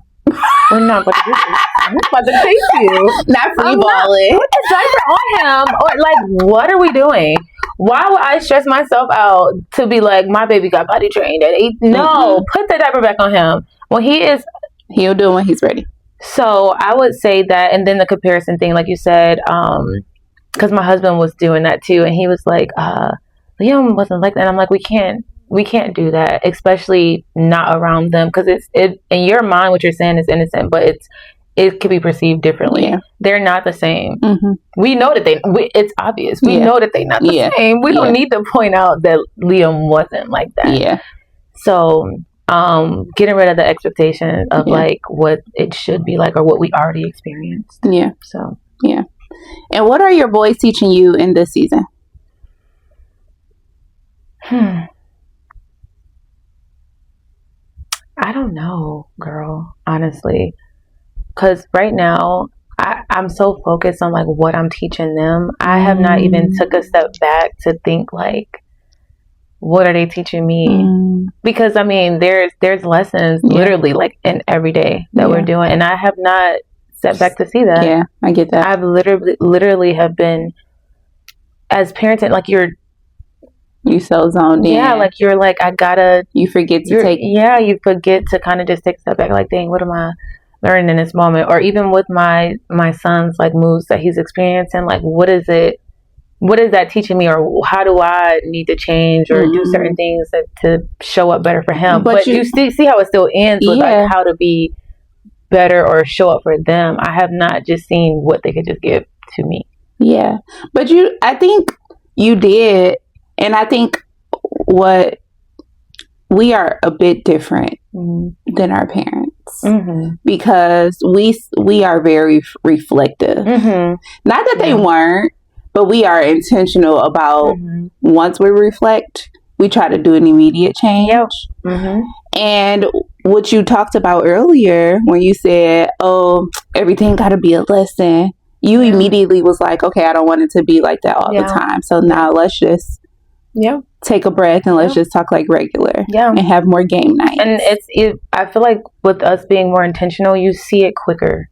We're not about to do this. I'm not about to take you. Not free balling. Put the diaper on him. Or like, what are we doing? Why would I stress myself out to be like, my baby got potty trained at 8? No, put the diaper back on him. When he'll do it when he's ready. So I would say that, and then the comparison thing, like you said, because my husband was doing that too, and he was like, Liam wasn't like that. And I'm like, we can't do that, especially not around them, because it in your mind what you're saying is innocent, but it could be perceived differently. Yeah. They're not the same. We know that it's obvious. We know that they're not the same. We don't need to point out that Liam wasn't like that. Yeah. So getting rid of the expectation of like what it should be like or what we already experienced. Yeah. So yeah. And what are your boys teaching you in this season? I don't know, girl, honestly. Because right now, I'm so focused on like what I'm teaching them. I have not even took a step back to think like, what are they teaching me? Because I mean, there's lessons literally like in every day that we're doing, and I have not stepped back to see that. Yeah, I get that. I've literally have been, as parenting, like you so zoned in. Yeah, like you're like, you forget to you forget to kind of just take a step back, like, dang, what am I learning in this moment? Or even with my son's like moves that he's experiencing, like what is that teaching me, or how do I need to change or do certain things to show up better for him? But you see how it still ends with like how to be better or show up for them. I have not just seen what they could just give to me. Yeah, but I think you did. And I think we are a bit different than our parents because we are very reflective. Not that they weren't, but we are intentional about once we reflect, we try to do an immediate change. And what you talked about earlier when you said, oh, everything got to be a lesson, you immediately was like, okay, I don't want it to be like that all the time. So now let's just take a breath and let's just talk like regular and have more game nights. And I feel like with us being more intentional, you see it quicker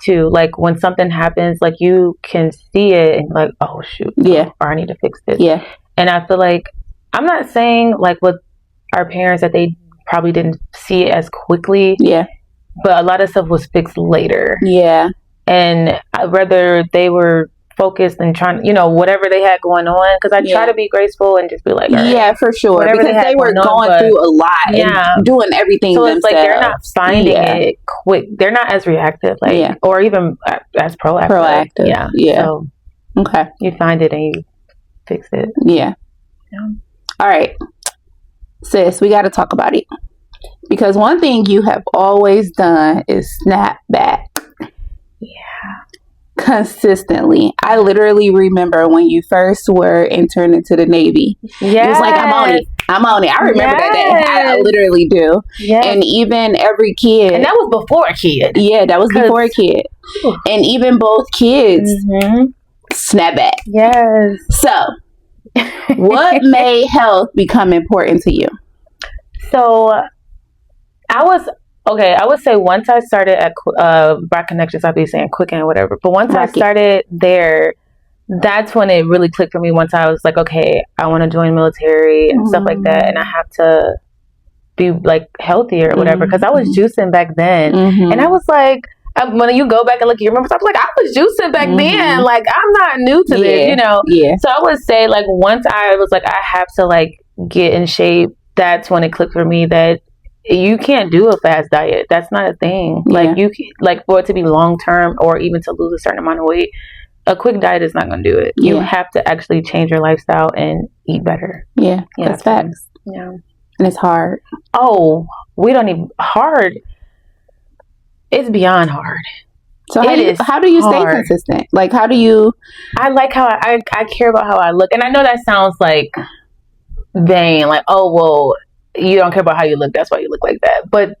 too. Like when something happens, like you can see it and like, oh shoot, or I need to fix this. Yeah. And I feel like, I'm not saying like with our parents that they probably didn't see it as quickly. Yeah. But a lot of stuff was fixed later. Yeah. And whether they were focused and trying, whatever they had going on, because I try to be graceful and just be like, right, yeah, for sure, because they were going through a lot and doing everything so themselves. It's like they're not finding it quick. They're not as reactive, like or even as proactive. Yeah. So okay, you find it and you fix it. Yeah. All right, sis, we got to talk about it, because one thing you have always done is snap back. Consistently. I literally remember when you first were interned into the Navy. Yeah, it was like, I'm on it. I remember that day. I literally do. Yes. And even every kid, and that was before a kid. Yeah, that was before a kid. And even both kids snap back. Yes. So what made health become important to you? So I would say once I started at Black Connections, I'd be saying Quicken or whatever. But once I started there, that's when it really clicked for me. Once I was like, okay, I want to join military and stuff like that, and I have to be like healthier or whatever, because I was juicing back then, and I was like, when you go back and look at your members, I was like, I was juicing back then. Like, I'm not new to this, you know. So I would say, like, once I was like, I have to like get in shape, that's when it clicked for me that you can't do a fast diet. That's not a thing. Like, you can, like, for it to be long term or even to lose a certain amount of weight, a quick diet is not going to do it. You have to actually change your lifestyle and eat better. That's facts. And it's hard. Oh, we don't even hard. It's beyond hard. So how do you stay consistent? Like, how do you? I like how I care about how I look, and I know that sounds like vain. Like, oh well, you don't care about how you look. That's why you look like that. But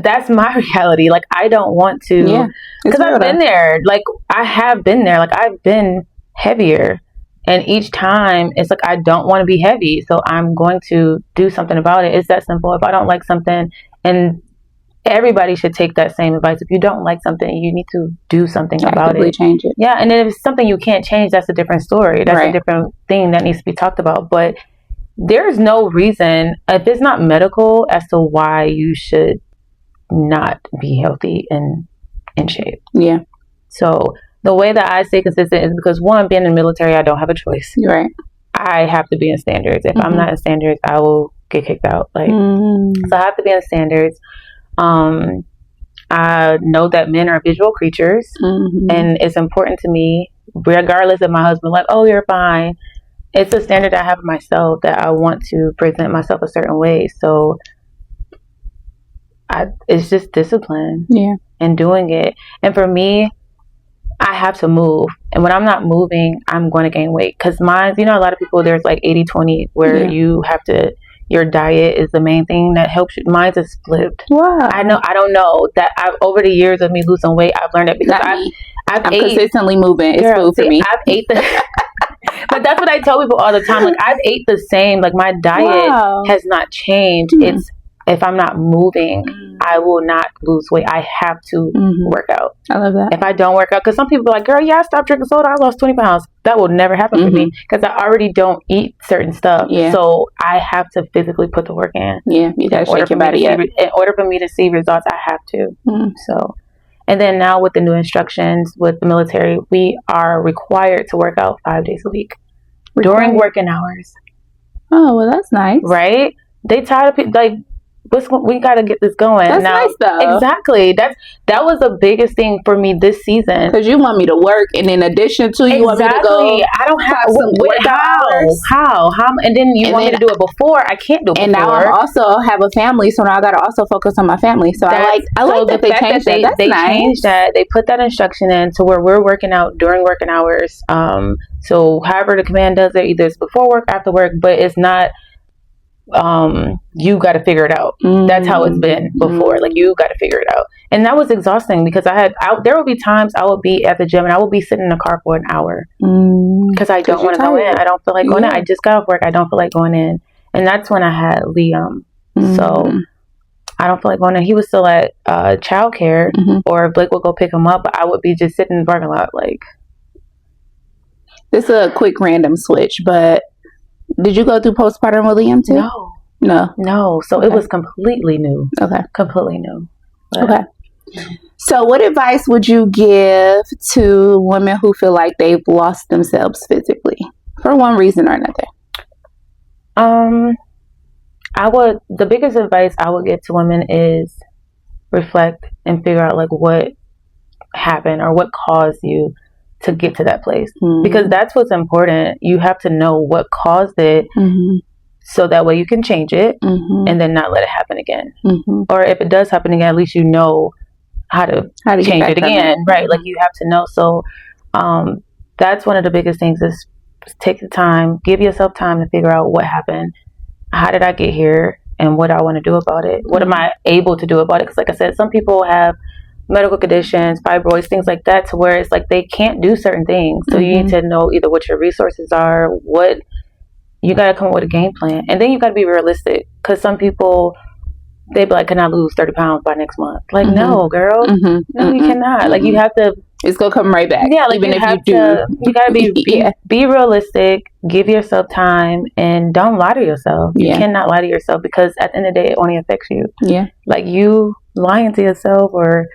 that's my reality. Like, I don't want to, because I've been there. Like, I have been there. Like, I've been heavier, and each time it's like I don't want to be heavy, so I'm going to do something about it. It's that simple. If I don't like something, and everybody should take that same advice. If you don't like something, you need to do something about it. Change it. Yeah, and then if it's something you can't change, that's a different story. That's a different thing that needs to be talked about. But there's no reason, if it's not medical, as to why you should not be healthy and in shape. So the way that I stay consistent is because, one, being in the military, I don't have a choice. I have to be in standards. If I'm not in standards, I will get kicked out. Like, so I have to be in standards. I know that men are visual creatures, and it's important to me, regardless of my husband, like, oh, you're fine. It's a standard I have of myself that I want to present myself a certain way. So it's just discipline and doing it. And for me, I have to move. And when I'm not moving, I'm going to gain weight. Because mine, you know, a lot of people, there's like 80-20 where you have to, your diet is the main thing that helps you. Mine's is flipped. I don't know that over the years of me losing weight, I've learned it because I'm consistently moving. It's food for me. I've ate but that's what I tell people all the time. Like, I've ate the same. Like, my diet has not changed. It's, if I'm not moving, I will not lose weight. I have to work out. I love that. If I don't work out, because some people are like, girl, I stopped drinking soda, I lost 20 pounds. That will never happen for me because I already don't eat certain stuff. So I have to physically put the work in. You gotta shake your body up. In order for me to see results, I have to. So, and then now with the new instructions with the military, we are required to work out 5 days a week during working hours. Oh, well, that's nice. Right? They tired of people, like, we got to get this going. That's now, nice, though. Exactly. That was the biggest thing for me this season. Because you want me to work, and in addition to you want me to go. I don't have some how, and then you want me to do it before. I can't do it. And before. Now I also have a family, so now I got to also focus on my family. So I like that they changed that. That's nice. Changed that. They put that instruction in to where we're working out during working hours. So however the command does it, either it's before work, after work, but it's not. You got to figure it out. That's how it's been before. Like, you got to figure it out. And that was exhausting because there would be times I would be at the gym and I would be sitting in the car for an hour because I don't want to go in. I don't feel like going in. I just got off work. I don't feel like going in. And that's when I had Liam. So I don't feel like going in. He was still at childcare, or Blake would go pick him up, but I would be just sitting in the parking lot. Like, this is a quick random switch, but did you go through postpartum with Liam too? No. So it was completely new. Completely new. But. So what advice would you give to women who feel like they've lost themselves physically for one reason or another? The biggest advice I would give to women is reflect and figure out like what happened or what caused you to get to that place, because that's what's important. You have to know what caused it, so that way you can change it and then not let it happen again. Or if it does happen again, at least you know how to change it again, right? Like, you have to know. So that's one of the biggest things is take the time, give yourself time to figure out what happened, how did I get here, and what I want to do about it. What am I able to do about it? Because like I said, some people have medical conditions, fibroids, things like that, to where it's like they can't do certain things. So you need to know either what your resources are, what you got to come up with a game plan, and then you got to be realistic. Because some people, they be like, "Can I lose 30 pounds by next month?" Like, no, girl, no, you cannot. Like, you have to It's gonna come right back. Yeah, like even if you gotta be realistic, give yourself time, and don't lie to yourself. You cannot lie to yourself, because at the end of the day, it only affects you. Yeah. Like, you lying to yourself or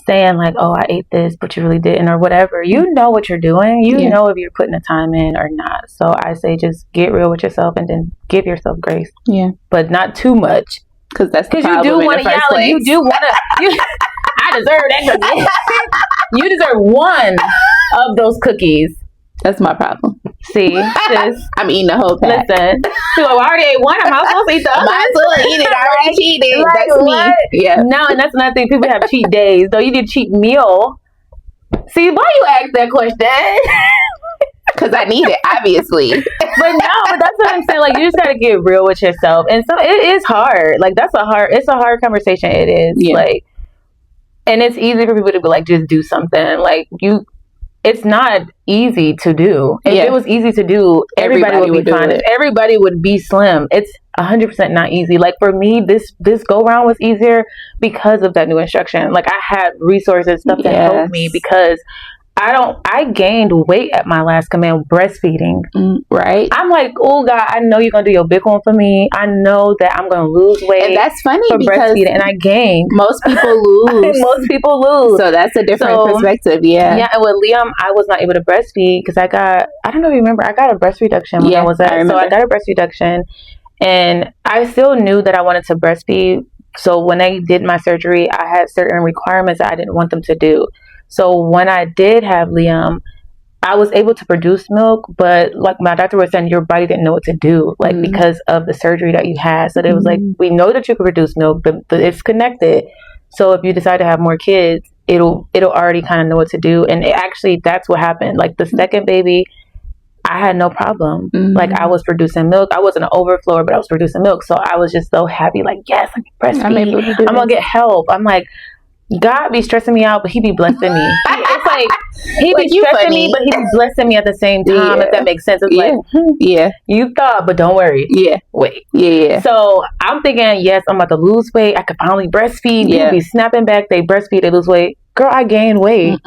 saying like, oh, I ate this, but you really didn't, or whatever. You know what you're doing. You know if you're putting the time in or not. So I say just get real with yourself and then give yourself grace. Yeah. But not too much. Because that's the problem. You do want to yell, like, you do want to. I deserve that cookie. You deserve one of those cookies. That's my problem. See, sis, I'm eating the whole pack. Listen, so I already ate one. I'm not supposed to eat the other. Might as well eat it. I already cheated. Like, that's what? me. Yeah. No, and that's another thing. People have cheat days. Though you did cheat meal. See, why you ask that question? Because I need it, obviously. But that's what I'm saying. Like, you just gotta get real with yourself, and so it is hard. Like, it's a hard conversation. It is. Yeah. Like, and it's easy for people to be like, just do something. Like, it's not easy to do. If it was easy to do, everybody would be fine. If everybody would be slim, it's 100% not easy. Like, for me, this go round was easier because of that new instruction. Like, I had resources, stuff that helped me, because I gained weight at my last command breastfeeding. Right. I'm like, oh God, I know you're gonna do your big one for me. I know that I'm gonna lose weight. And that's funny for because breastfeeding, and I gained. Most people lose. Most people lose. So that's a different perspective. Yeah. Yeah. And with Liam, I was not able to breastfeed because I don't know if you remember, I got a breast reduction when I was at. So I got a breast reduction, and I still knew that I wanted to breastfeed. So when I did my surgery, I had certain requirements that I didn't want them to do. So when I did have Liam, I was able to produce milk, but like my doctor was saying, your body didn't know what to do, like because of the surgery that you had. So it was like, we know that you can produce milk, but it's connected. So if you decide to have more kids, it'll already kind of know what to do. And that's what happened. Like the second baby, I had no problem. Like, I was producing milk. I wasn't an overflower, but I was producing milk. So I was just so happy. Like, yes, I can breastfeed. I'm gonna get help. I'm like, God be stressing me out, but he be blessing me. It's like, he be stressing me, but he be blessing me at the same time, if that makes sense. It's like, you thought, but don't worry. Wait. So I'm thinking, yes, I'm about to lose weight. I could finally breastfeed. People be snapping back. They breastfeed, they lose weight. Girl, I gained weight.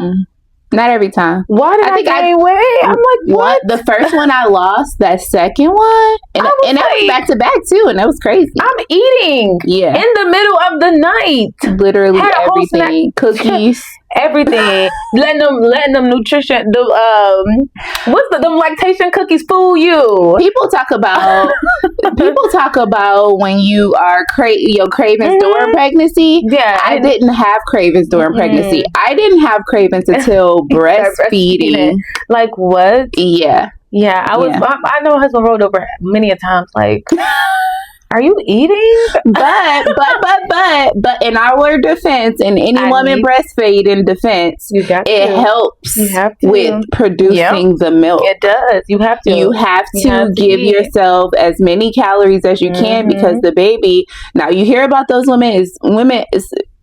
Not every time. Why did I gain weight? I'm like, what? The first one I lost, that second one, and that was back to back too, and that was crazy. I'm eating in the middle of the night. Literally everything. Cookies. Everything. letting them nutrition, them lactation cookies fool you. People talk about when you are your cravings during pregnancy. Yeah, I didn't have cravings during pregnancy. I didn't have cravings until breastfeeding. Like, what? Yeah. I was. I know my husband rolled over many a times. Like, are you eating? But in our defense, and any woman breastfeed in defense, it helps with producing the milk. It does. You have to. You have to give yourself as many calories as you can, because the baby. Now you hear about those women.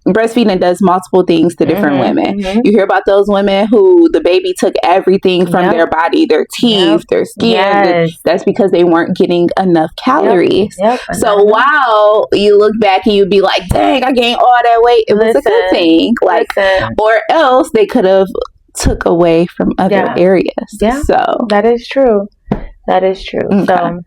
Breastfeeding does multiple things to different women. You hear about those women who the baby took everything from their body, their teeth, their skin. That's because they weren't getting enough calories. So while you look back and you'd be like, dang, I gained all that weight. It was a good thing. Or else they could have took away from other areas. So that is true. Okay. So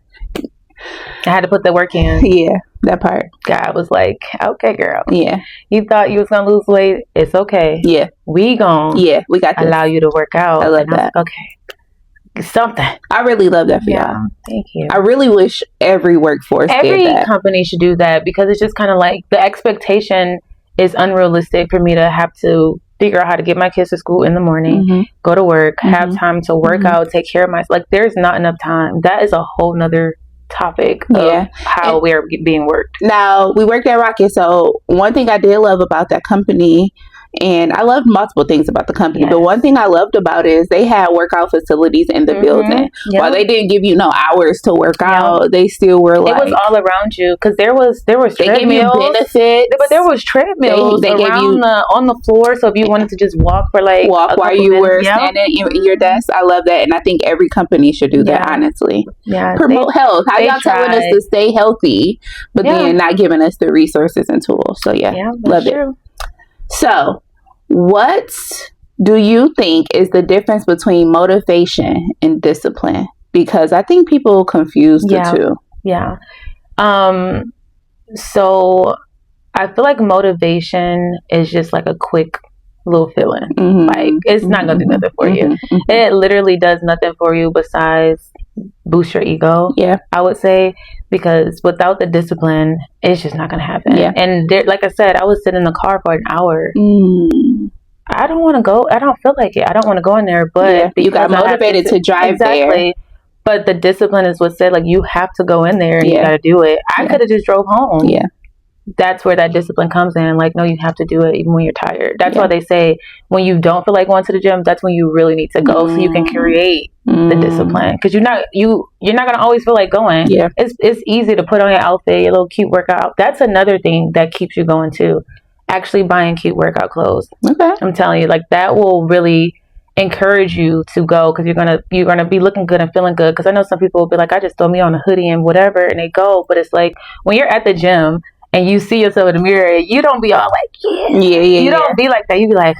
I had to put the work in. Yeah, that part. God was like, okay, girl. Yeah. You thought you was going to lose weight. It's okay. Yeah. We gon' we got this. Allow you to work out. I love that. Okay. Something. I really love that for y'all. Thank you. I really wish every workforce did that. Company should do that, because it's just kind of like the expectation is unrealistic for me to have to figure out how to get my kids to school in the morning, go to work, have time to work out, take care of myself. Like, there's not enough time. That is a whole nother topic of how we're being worked. Now, we worked at Rocket, so one thing I did love about that company, and I loved multiple things about the company, but one thing I loved about it is they had workout facilities in the building. While they didn't give you no hours to work out, they still were like, it was all around you, because there was treadmills. They gave you benefits, but there was treadmills they gave you on the floor, so if you wanted to just walk for while you were standing in your desk. I love that, and I think every company should do that. Honestly, promote health. How y'all telling us to stay healthy, but then not giving us the resources and tools? So love it. So, what do you think is the difference between motivation and discipline? Because I think people confuse the two. Yeah. So I feel like motivation is just like a quick little feeling. Mm-hmm. Like it's not gonna do nothing for you. It literally does nothing for you besides boost your ego. Yeah, I would say, because without the discipline, it's just not gonna happen. Yeah. And there, like I said, I was sitting in the car for an hour. I don't want to go. I don't feel like it. I don't want to go in there. But you got motivated to drive there. But the discipline is what said, like, you have to go in there and you got to do it. I could have just drove home. Yeah. That's where that discipline comes in. Like, no, you have to do it even when you're tired. That's why they say when you don't feel like going to the gym, that's when you really need to go so you can create the discipline. Because you're not going to always feel like going. Yeah. It's easy to put on your outfit, your little cute workout. That's another thing that keeps you going too. Actually buying cute workout clothes. Okay. I'm telling you, like, that will really encourage you to go, because you're gonna be looking good and feeling good. Because I know some people will be like, I just throw me on a hoodie and whatever, and they go. But it's like when you're at the gym and you see yourself in the mirror, you don't be all like, you don't be like that. You be like,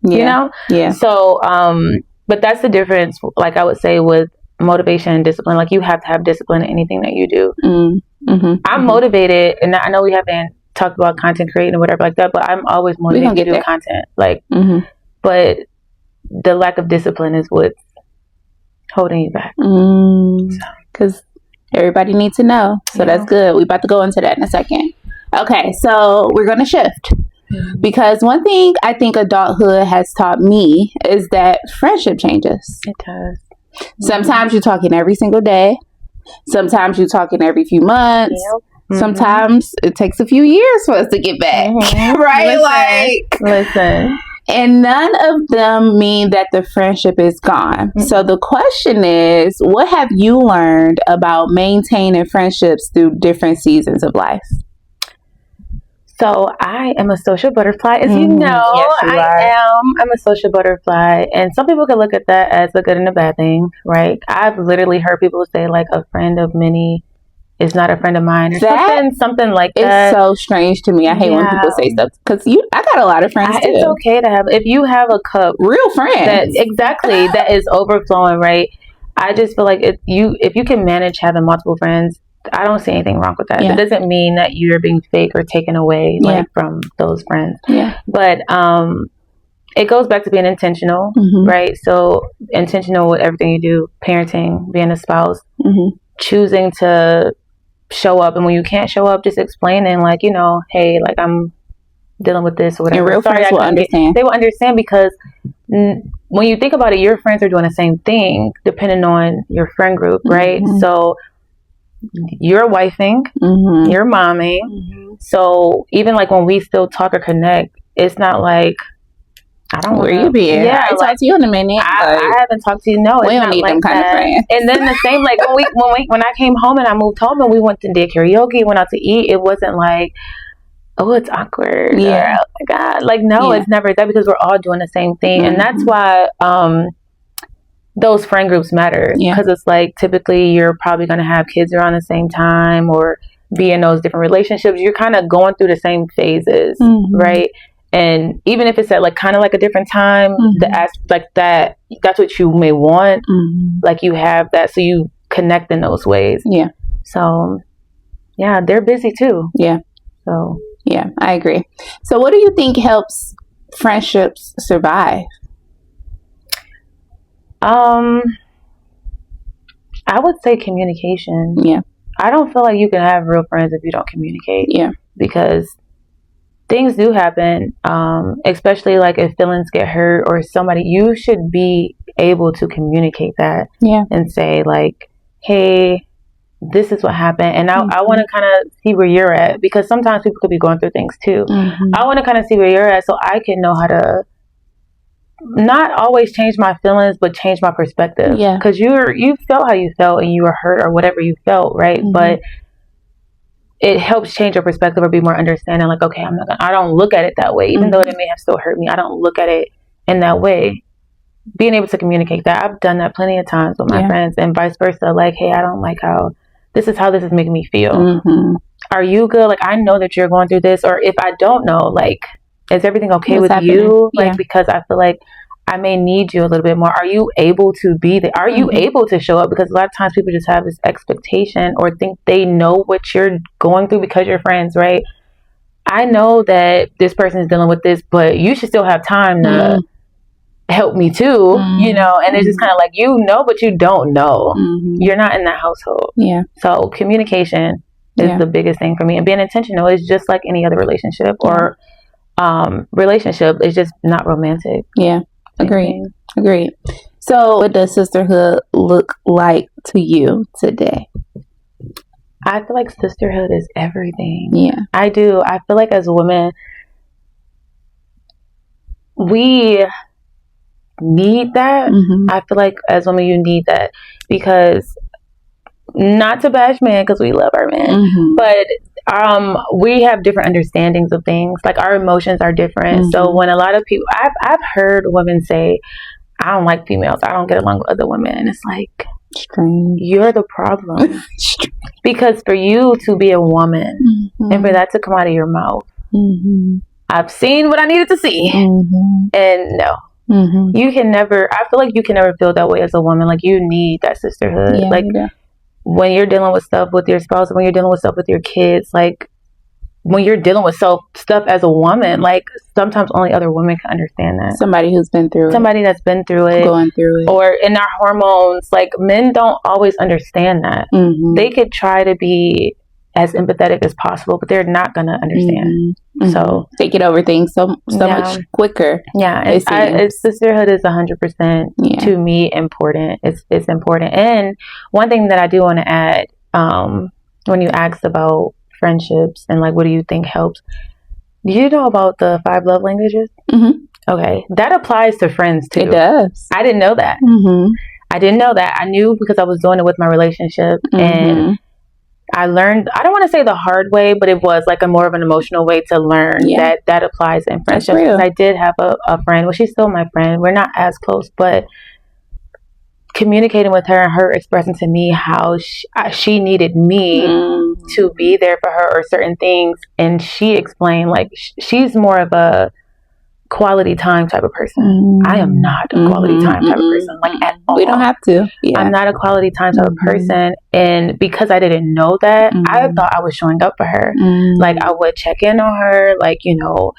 you know? Yeah. So, but that's the difference, like I would say, with motivation and discipline. Like, you have to have discipline in anything that you do. I'm motivated, and I know we haven't talked about content creating or whatever like that, but I'm always motivated to do content. Like, but the lack of discipline is what's holding you back. Because everybody needs to know. So that's good. We're about to go into that in a second. Okay, so we're going to shift. Because one thing I think adulthood has taught me is that friendship changes. It does. Sometimes you're talking every single day. Sometimes you're talking every few months. Sometimes it takes a few years for us to get back. Right? Listen. And none of them mean that the friendship is gone. So the question is, what have you learned about maintaining friendships through different seasons of life? So I am a social butterfly, as you know. Yes, I'm a social butterfly. And some people can look at that as a good and a bad thing, right? I've literally heard people say, like, a friend of many is not a friend of mine, or something like that. It's so strange to me. I hate when people say stuff, because I got a lot of friends too. It's okay to have, if you have a cup, real friends, that is overflowing, right? I just feel like if you can manage having multiple friends, I don't see anything wrong with that. It doesn't mean that you're being fake or taken away from those friends. But it goes back to being intentional, right? So intentional with everything you do, parenting, being a spouse, choosing to show up, and when you can't show up, just explaining, like, you know, hey, like, I'm dealing with this or whatever. And real friends will understand. They will understand, because when you think about it, your friends are doing the same thing depending on your friend group, right? So you're wifing, you're momming. So even like when we still talk or connect, it's not like, I don't know where you been. Yeah, I talked to you in a minute. I haven't talked to you. No, we don't need them kind of friends. And then the same, like when I came home and I moved home and we went and did karaoke, went out to eat. It wasn't like, oh, it's awkward. Yeah. Or, oh my God. Like, no, it's never that, because we're all doing the same thing, and that's why those friend groups matter. Because it's like, typically you're probably going to have kids around the same time, or be in those different relationships. You're kind of going through the same phases, right? And even if it's at like kind of like a different time, that's what you may want. Like, you have that, so you connect in those ways. Yeah. So, yeah, they're busy too. Yeah. So, yeah, I agree. So, what do you think helps friendships survive? I would say communication. Yeah. I don't feel like you can have real friends if you don't communicate. Yeah. Because things do happen, especially like if feelings get hurt or somebody, you should be able to communicate that and say, like, hey, this is what happened. And I want to kind of see where you're at, because sometimes people could be going through things too. I want to kind of see where you're at, so I can know how to not always change my feelings, but change my perspective. Yeah. Because you felt how you felt and you were hurt or whatever you felt, right? But it helps change your perspective or be more understanding. Like, okay, I don't look at it that way, even though it may have still hurt me. I don't look at it in that way. Being able to communicate that, I've done that plenty of times with my friends, and vice versa. Like, hey, I don't like how this is making me feel. Are you good? Like, I know that you're going through this, or if I don't know, like, is everything okay What's with happening? you? Yeah. Like, because I feel like I may need you a little bit more. Are you able to be there? Are you able to show up? Because a lot of times people just have this expectation or think they know what you're going through because you're friends, right? I know that this person is dealing with this, but you should still have time to help me too, you know? And it's just kind of like, you know, but you don't know. You're not in that household. Yeah. So communication is the biggest thing for me. And being intentional is just like any other relationship or relationship. It's just not romantic. Yeah. Agreed. So what does sisterhood look like to you today? I feel like sisterhood is everything. Yeah. I do. I feel like as women, we need that. I feel like as women, you need that because not to bash men because we love our men, but we have different understandings of things. Like our emotions are different. So when a lot of people, I've heard women say, I don't like females. I don't get along with other women. And it's like, strange. You're the problem. Because for you to be a woman and for that to come out of your mouth, I've seen what I needed to see. And no. You can never, I feel like you can never feel that way as a woman. Like you need that sisterhood. Yeah, like when you're dealing with stuff with your spouse, when you're dealing with stuff with your kids, like when you're dealing with stuff as a woman, like sometimes only other women can understand that. Somebody who's been through Somebody that's been through it. Going through it. Or in our hormones, like men don't always understand that. They could try to be as empathetic as possible, but they're not going to understand. So they get over things so much quicker. Yeah. And sisterhood is 100% to me important. It's important. And one thing that I do want to add, when you asked about friendships and like what do you think helps, do you know about the 5 love languages? Okay, that applies to friends too. It does. I didn't know that. I didn't know that. I knew because I was doing it with my relationship, and I learned, I don't want to say the hard way, but it was like a more of an emotional way to learn that applies in friendships. Because I did have a friend, well, she's still my friend, we're not as close, but communicating with her and her expressing to me how she needed me to be there for her or certain things, and she explained like she's more of a quality time type of person. I am not a quality time type of person, like at all. We don't have to. I'm not a quality time type of person, and because I didn't know that, I thought I was showing up for her. Like I would check in on her, like, you know,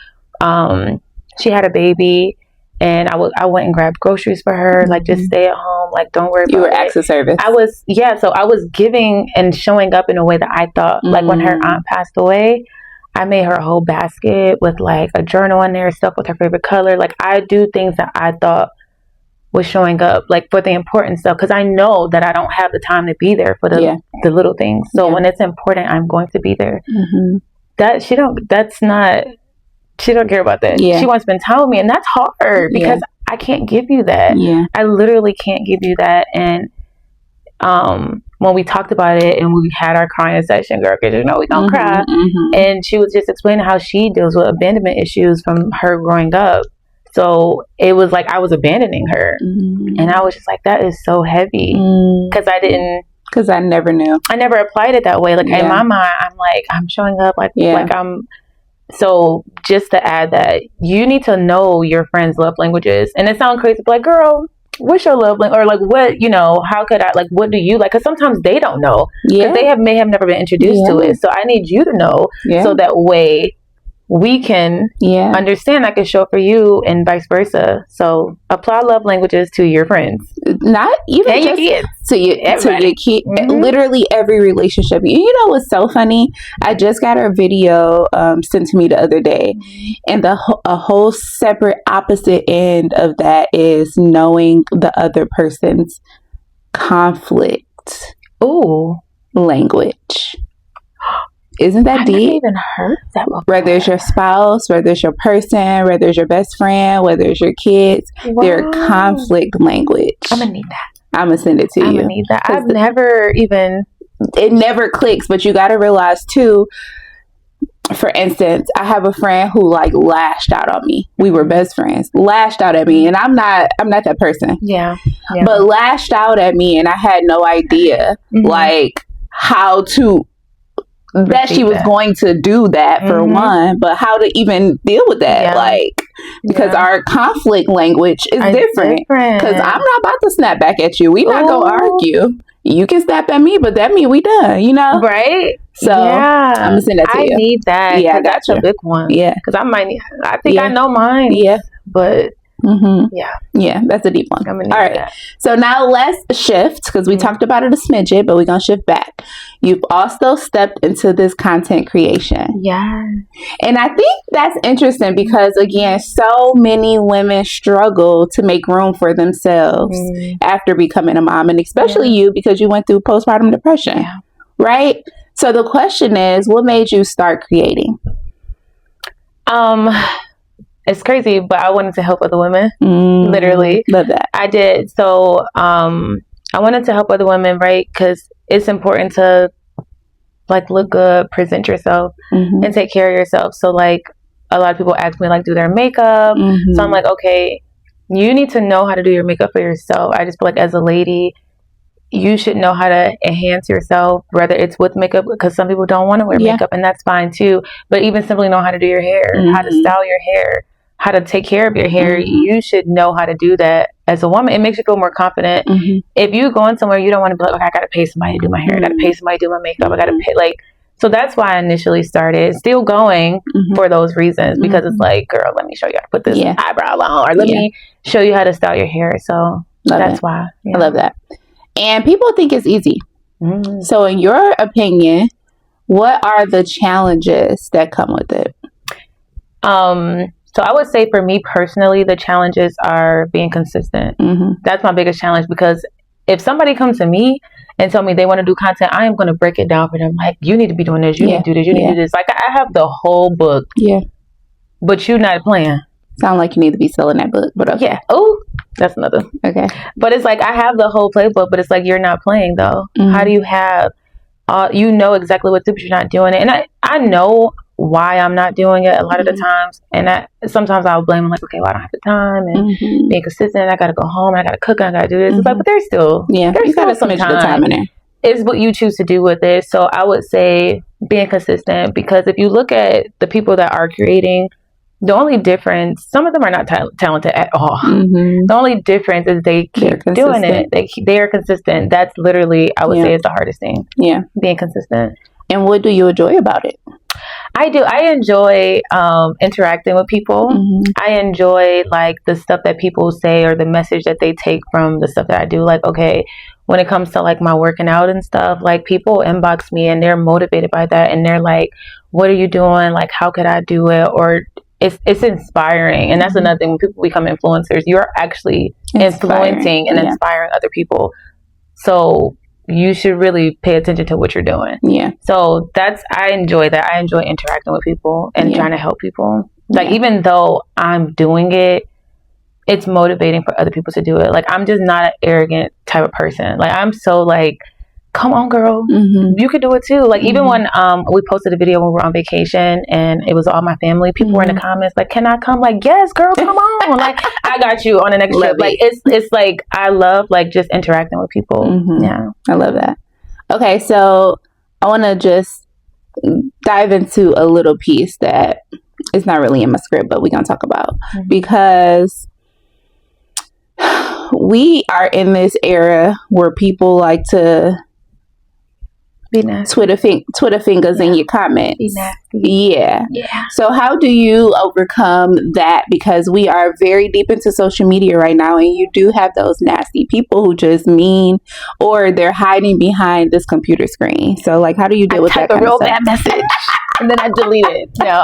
she had a baby and I went and grabbed groceries for her, like just stay at home, like don't worry about it. You were acts of service. So I was giving and showing up in a way that I thought, like when her aunt passed away, I made her a whole basket with like a journal in there, stuff with her favorite color. Like I do things that I thought was showing up, like for the important stuff, because I know that I don't have the time to be there for the little things. So when it's important, I'm going to be there. She don't care about that. She wants to spend time with me, and that's hard because I can't give you that. I literally can't give you that. And when we talked about it and we had our crying session, girl, because you know we don't cry, and she was just explaining how she deals with abandonment issues from her growing up. So it was like I was abandoning her, and I was just like, that is so heavy because I never knew. I never applied it that way. Like in my mind, I'm like, I'm showing up like I'm. So just to add that, you need to know your friends' love languages. And it sounds crazy, but like, girl, what's your love language? Or like, what, you know, how could I, like, what do you like? Because sometimes they don't know. Because they may have never been introduced to it. So I need you to know so that way we can understand I can show up for you and vice versa. So apply love languages to your friends. Not even and just your kids. To your kid. Literally every relationship. You know what's so funny? I just got a video sent to me the other day, and a whole separate opposite end of that is knowing the other person's conflict language. Isn't that deep? I never even heard that before. Whether it's your spouse, whether it's your person, whether it's your best friend, whether it's your kids, their conflict language. I'm gonna need that. I'm gonna send it to you. I'm gonna need that. I've never even. It never clicks, but you got to realize too. For instance, I have a friend who like lashed out on me. We were best friends. Lashed out at me, and I'm not that person. Yeah. But lashed out at me, and I had no idea like how to that she was going to do that for one, but how to even deal with that, like, because our conflict language is different. Because I'm not about to snap back at you. We not gonna argue. You can snap at me, but that means we done, you know? Right? So I'm gonna send that to you. I need that. Yeah, that's a big one. Yeah, because I think I know mine. Yeah, but. Yeah, that's a deep one. All right, so now let's shift, because we talked about it a smidget, but we're gonna shift back. You've also stepped into this content creation. And I think that's interesting because, again, so many women struggle to make room for themselves after becoming a mom, and especially you, because you went through postpartum depression, right? So the question is, what made you start creating? It's crazy, but I wanted to help other women. Literally. Love that. I did. So I wanted to help other women, right? Because it's important to like look good, present yourself, and take care of yourself. So like a lot of people ask me like do their makeup. So I'm like, okay, you need to know how to do your makeup for yourself. I just feel like as a lady, you should know how to enhance yourself, whether it's with makeup, because some people don't want to wear makeup, and that's fine too. But even simply know how to do your hair, how to style your hair, how to take care of your hair. You should know how to do that as a woman. It makes you feel more confident. If you going somewhere, you don't want to be like, okay, I got to pay somebody to do my hair. I got to pay somebody to do my makeup. I got to pay, like, so that's why I initially started. Still going for those reasons, because it's like, girl, let me show you how to put this eyebrow on, or let me show you how to style your hair. So that's why. I love that. And people think it's easy. So in your opinion, what are the challenges that come with it? So I would say for me personally, the challenges are being consistent. That's my biggest challenge, because if somebody comes to me and tell me they want to do content, I am going to break it down for them. Like, you need to be doing this. You need to do this. You need to do this. Like, I have the whole book. But you're not playing. Sound like you need to be selling that book. But okay. Oh, that's another. Okay. But it's like, I have the whole playbook, but it's like, you're not playing though. How do you have, you know exactly what to do, but you're not doing it. And I know why I'm not doing it a lot of the times. And sometimes I'll blame, like, okay, well, I don't have the time, and being consistent. I got to go home, and I got to cook, and I got to do this. It's like, but there's still, there's still some time in there. It's what you choose to do with it. So I would say being consistent, because if you look at the people that are creating, the only difference, some of them are not talented at all. The only difference is they keep doing it. They are consistent. That's literally, I would say, is the hardest thing. Being consistent. And what do you enjoy about it? I do. I enjoy interacting with people. I enjoy like the stuff that people say, or the message that they take from the stuff that I do. Like, okay, when it comes to like my working out and stuff, like people inbox me and they're motivated by that, and they're like, what are you doing? Like, how could I do it? Or it's inspiring. And that's another thing. When people become influencers, you're actually influencing and inspiring other people. So you should really pay attention to what you're doing. So I enjoy that. I enjoy interacting with people and trying to help people. Like, even though I'm doing it, it's motivating for other people to do it. Like, I'm just not an arrogant type of person. Like, I'm so like, come on, girl, you could do it too. Like, even when we posted a video when we were on vacation, and it was all my family, people were in the comments like, can I come? Like, yes, girl, come on. Like, I got you on the next trip. Like, it's like, I love like just interacting with people. I love that. Okay, so I want to just dive into a little piece that is not really in my script, but we're going to talk about, because we are in this era where people like to Twitter fingers in your comments. Yeah. So how do you overcome that? Because we are very deep into social media right now, and you do have those nasty people who just mean, or they're hiding behind this computer screen. So like, how do you deal with that? I type a real bad message and then I delete it. No.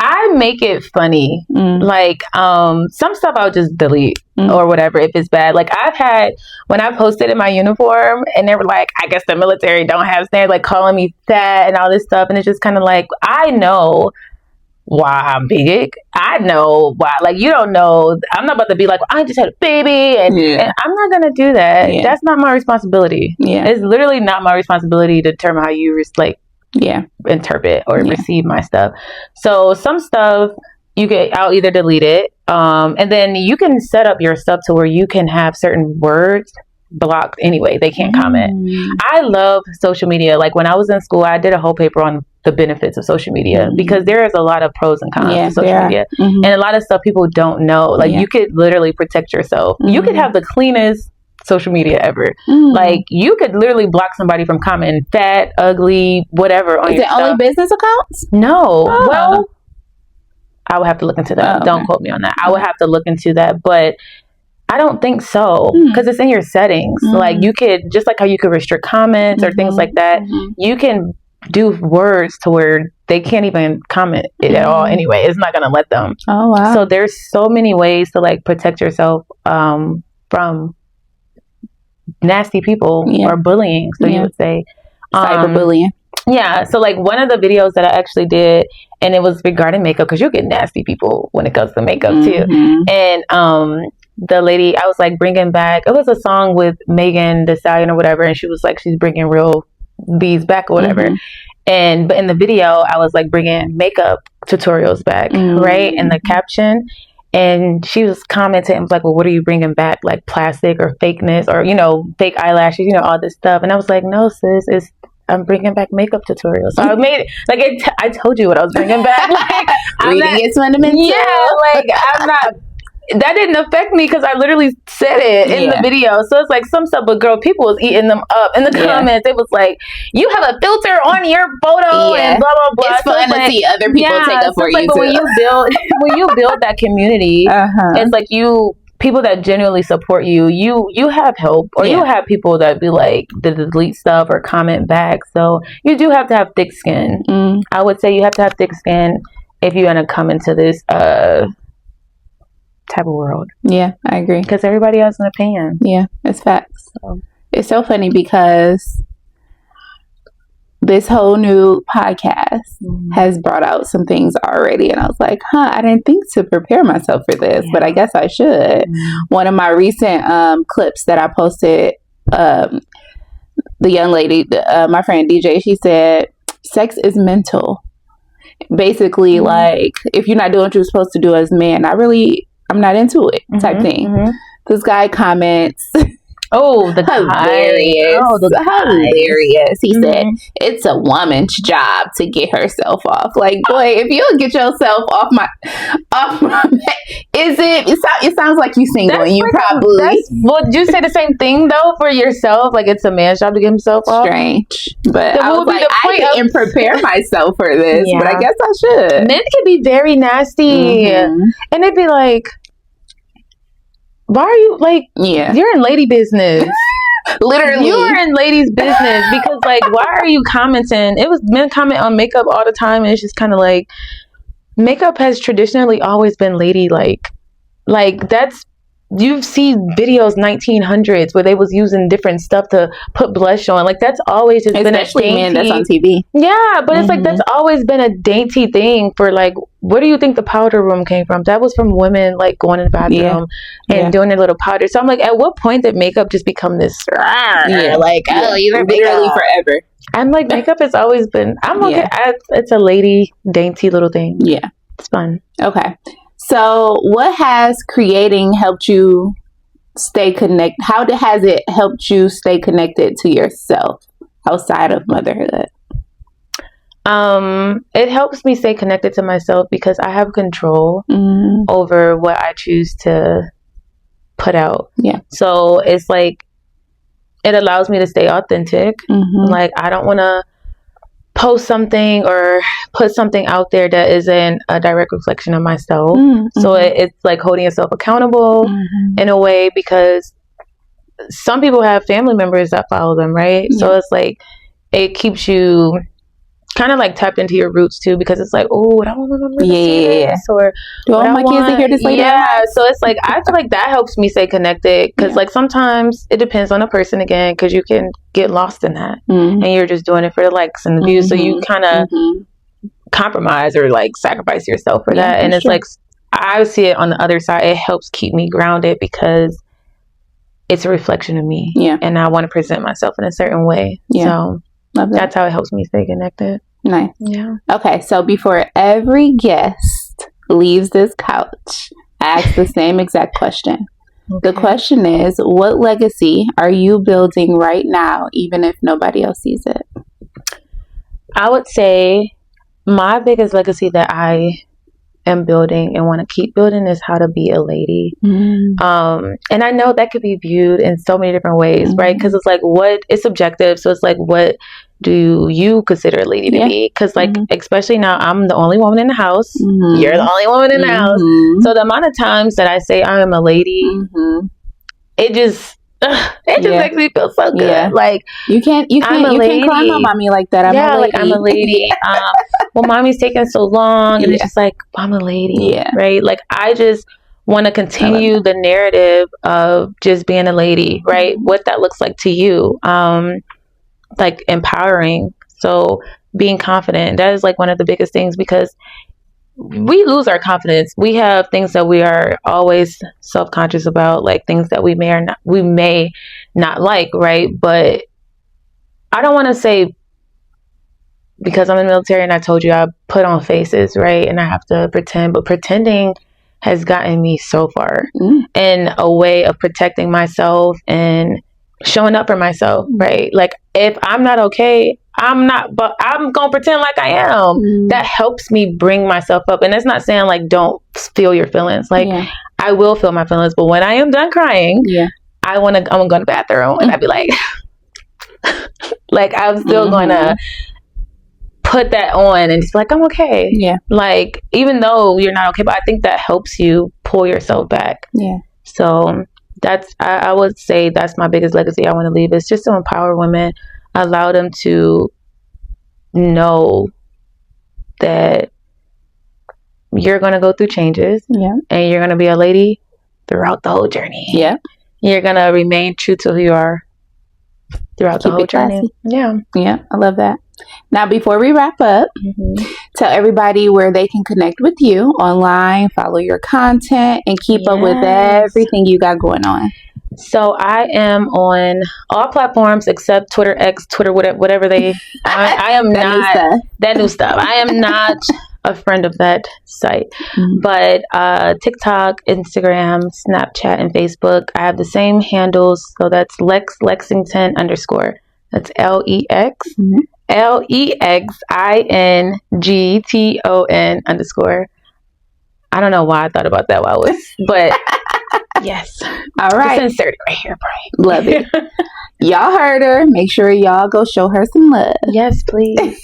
I make it funny. Like, some stuff I'll just delete or whatever if it's bad. Like, I've had, when I posted in my uniform and they were like, I guess the military don't have standards, like calling me fat and all this stuff. And it's just kind of like, I know why I'm big. I know why. Like, you don't know. I'm not about to be like, well, I just had a baby. And I'm not going to do that. That's not my responsibility. It's literally not my responsibility to determine how you interpret or receive my stuff. So some stuff I'll either delete it, and then you can set up your stuff to where you can have certain words blocked anyway. They can't comment. I love social media. Like when I was in school, I did a whole paper on the benefits of social media because there is a lot of pros and cons to social media. And a lot of stuff people don't know. Like you could literally protect yourself. You could have the cleanest social media ever. Like you could literally block somebody from commenting fat, ugly, whatever on your stuff. Is it only business accounts? No. Well, I would have to look into that. Don't quote me on that. I would have to look into that, but I don't think so because it's in your settings. Like you could, just like how you could restrict comments or things like that, you can do words to where they can't even comment it at all anyway. It's not going to let them. Oh, wow. So there's so many ways to like protect yourself from nasty people or bullying. So you would say cyberbullying. Yeah. So like one of the videos that I actually did, and it was regarding makeup because you'll get nasty people when it comes to makeup too. And the lady, I was like bringing back, it was a song with Megan Thee Stallion or whatever, and she was like, she's bringing real bees back or whatever. And but in the video, I was like bringing makeup tutorials back, right? In the caption. And she was commenting and was like, well, what are you bringing back? Like plastic or fakeness or, you know, fake eyelashes, you know, all this stuff. And I was like, no, sis, I'm bringing back makeup tutorials. So I made it, like, I told you what I was bringing back. Like, reading its fundamental. Yeah, like, I'm not, that didn't affect me because I literally said it in the video. So it's like some stuff, but girl, people was eating them up in the comments. It was like, you have a filter on your photo and blah blah blah. It's fun to see other people take up for you too. When you build that community, it's like people that genuinely support you have help, or you have people that be like to delete stuff or comment back. So you do have to have thick skin. I would say you have to have thick skin if you're gonna come into this type of world. Yeah, I agree. Because everybody has an opinion. Yeah, it's facts. So. It's so funny because this whole new podcast has brought out some things already, and I was like, I didn't think to prepare myself for this, but I guess I should. One of my recent clips that I posted, the young lady, my friend DJ, she said, sex is mental. Basically, like, if you're not doing what you're supposed to do as a man, I'm not into it type thing. This guy comments, oh, the hilarious. Oh, the hilarious. He said, it's a woman's job to get herself off. Like, boy, if you don't get yourself off my it sounds like you single and you probably. Well, did you say the same thing though for yourself? Like it's a man's job to get himself off? Strange. But I was like, I didn't prepare myself for this, but I guess I should. Men can be very nasty. And they'd be like, why are you like, you're in lady business. Literally. You are in ladies' business because like, why are you commenting? It was men comment on makeup all the time, and it's just kind of like, makeup has traditionally always been lady like that's, you've seen videos 1900s where they was using different stuff to put blush on. Like that's always just been a dainty, man that's on TV. Yeah, but it's like that's always been a dainty thing for like, where do you think the powder room came from? That was from women like going in the bathroom and doing their little powder. So I'm like, at what point did makeup just become this? Like, oh, you were literally forever. I'm like, makeup has always been. I'm okay. It's a lady dainty little thing. Yeah, it's fun. Okay. So what has creating helped you stay connected? How has it helped you stay connected to yourself outside of motherhood? It helps me stay connected to myself because I have control over what I choose to put out. Yeah. So it's like, it allows me to stay authentic. Like I don't want to post something or put something out there that isn't a direct reflection of myself. So it's like holding yourself accountable in a way, because some people have family members that follow them, right? So it's like, it keeps you kind of like tapped into your roots too, because it's like, oh, I don't want to see this, or do I want my kids to hear this later? Yeah, so it's like, I feel like that helps me stay connected, because like sometimes it depends on the person again, because you can get lost in that and you're just doing it for the likes and the views, so you kind of compromise or like sacrifice yourself for that, and it's like, I see it on the other side, it helps keep me grounded because it's a reflection of me, and I want to present myself in a certain way. So that's how it helps me stay connected. Nice. Yeah. Okay, so before every guest leaves this couch, I ask the same exact question. The question is, what legacy are you building right now, even if nobody else sees it? I would say my biggest legacy that I am building and want to keep building is how to be a lady. And I know that could be viewed in so many different ways, right? Because it's like, it's subjective. So it's like, what do you consider a lady to be? Because like, especially now, I'm the only woman in the house. You're the only woman in the house. So the amount of times that I say I am a lady, it just makes me feel so good. Like you can't climb on mommy like that. I'm a lady. Well, mommy's taking so long, and it's just like, I'm a lady, right? Like I just want to continue the narrative of just being a lady, right? What that looks like to you, like empowering. So being confident, that is like one of the biggest things, because we lose our confidence. We have things that we are always self-conscious about, like things that we may not like, right? But I don't want to say, because I'm in the military and I told you I put on faces, right? And I have to pretend, but pretending has gotten me so far in a way of protecting myself and showing up for myself, right? Like if I'm not okay, but I'm going to pretend like I am. That helps me bring myself up. And that's not saying like, don't feel your feelings. Like I will feel my feelings, but when I am done crying, I'm going to go to the bathroom and I'd be like, like I'm still going to put that on and just like, I'm okay. Like, even though you're not okay, but I think that helps you pull yourself back. So I would say that's my biggest legacy I want to leave, is just to empower women, allow them to know that you're going to go through changes and you're going to be a lady throughout the whole journey. You're going to remain true to who you are throughout the whole journey. I love that. Now, before we wrap up, tell everybody where they can connect with you online, follow your content, and keep up with everything you got going on. So I am on all platforms except Twitter, X, Twitter, whatever they. I am not that new stuff. I am not a friend of that site, but TikTok, Instagram, Snapchat, and Facebook, I have the same handles. So that's Lex Lexington _ That's LEXLEXINGTON _ I don't know why I thought about that while I was, but yes. All right. Just insert it right here, Brian. Love it. Y'all heard her. Make sure y'all go show her some love. Yes, please.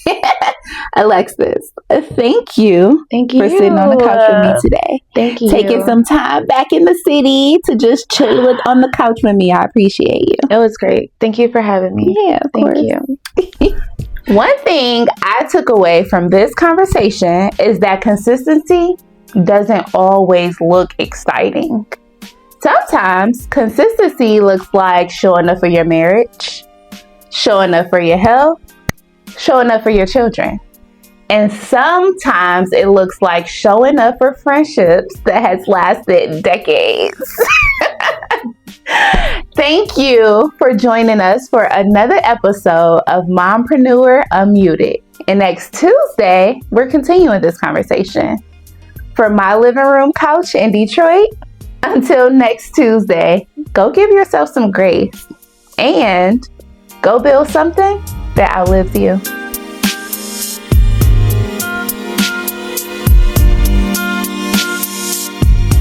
Alexis, thank you for sitting on the couch with me today. Thank you. Taking some time back in the city to just chill on the couch with me. I appreciate you. It was great. Thank you for having me. Yeah, of course. Thank you. One thing I took away from this conversation is that consistency doesn't always look exciting. Sometimes consistency looks like showing up for your marriage, showing up for your health, showing up for your children. And sometimes it looks like showing up for friendships that has lasted decades. Thank you for joining us for another episode of Mompreneur Unmuted. And next Tuesday, we're continuing this conversation. From my living room couch in Detroit, until next Tuesday, go give yourself some grace and go build something that outlives you.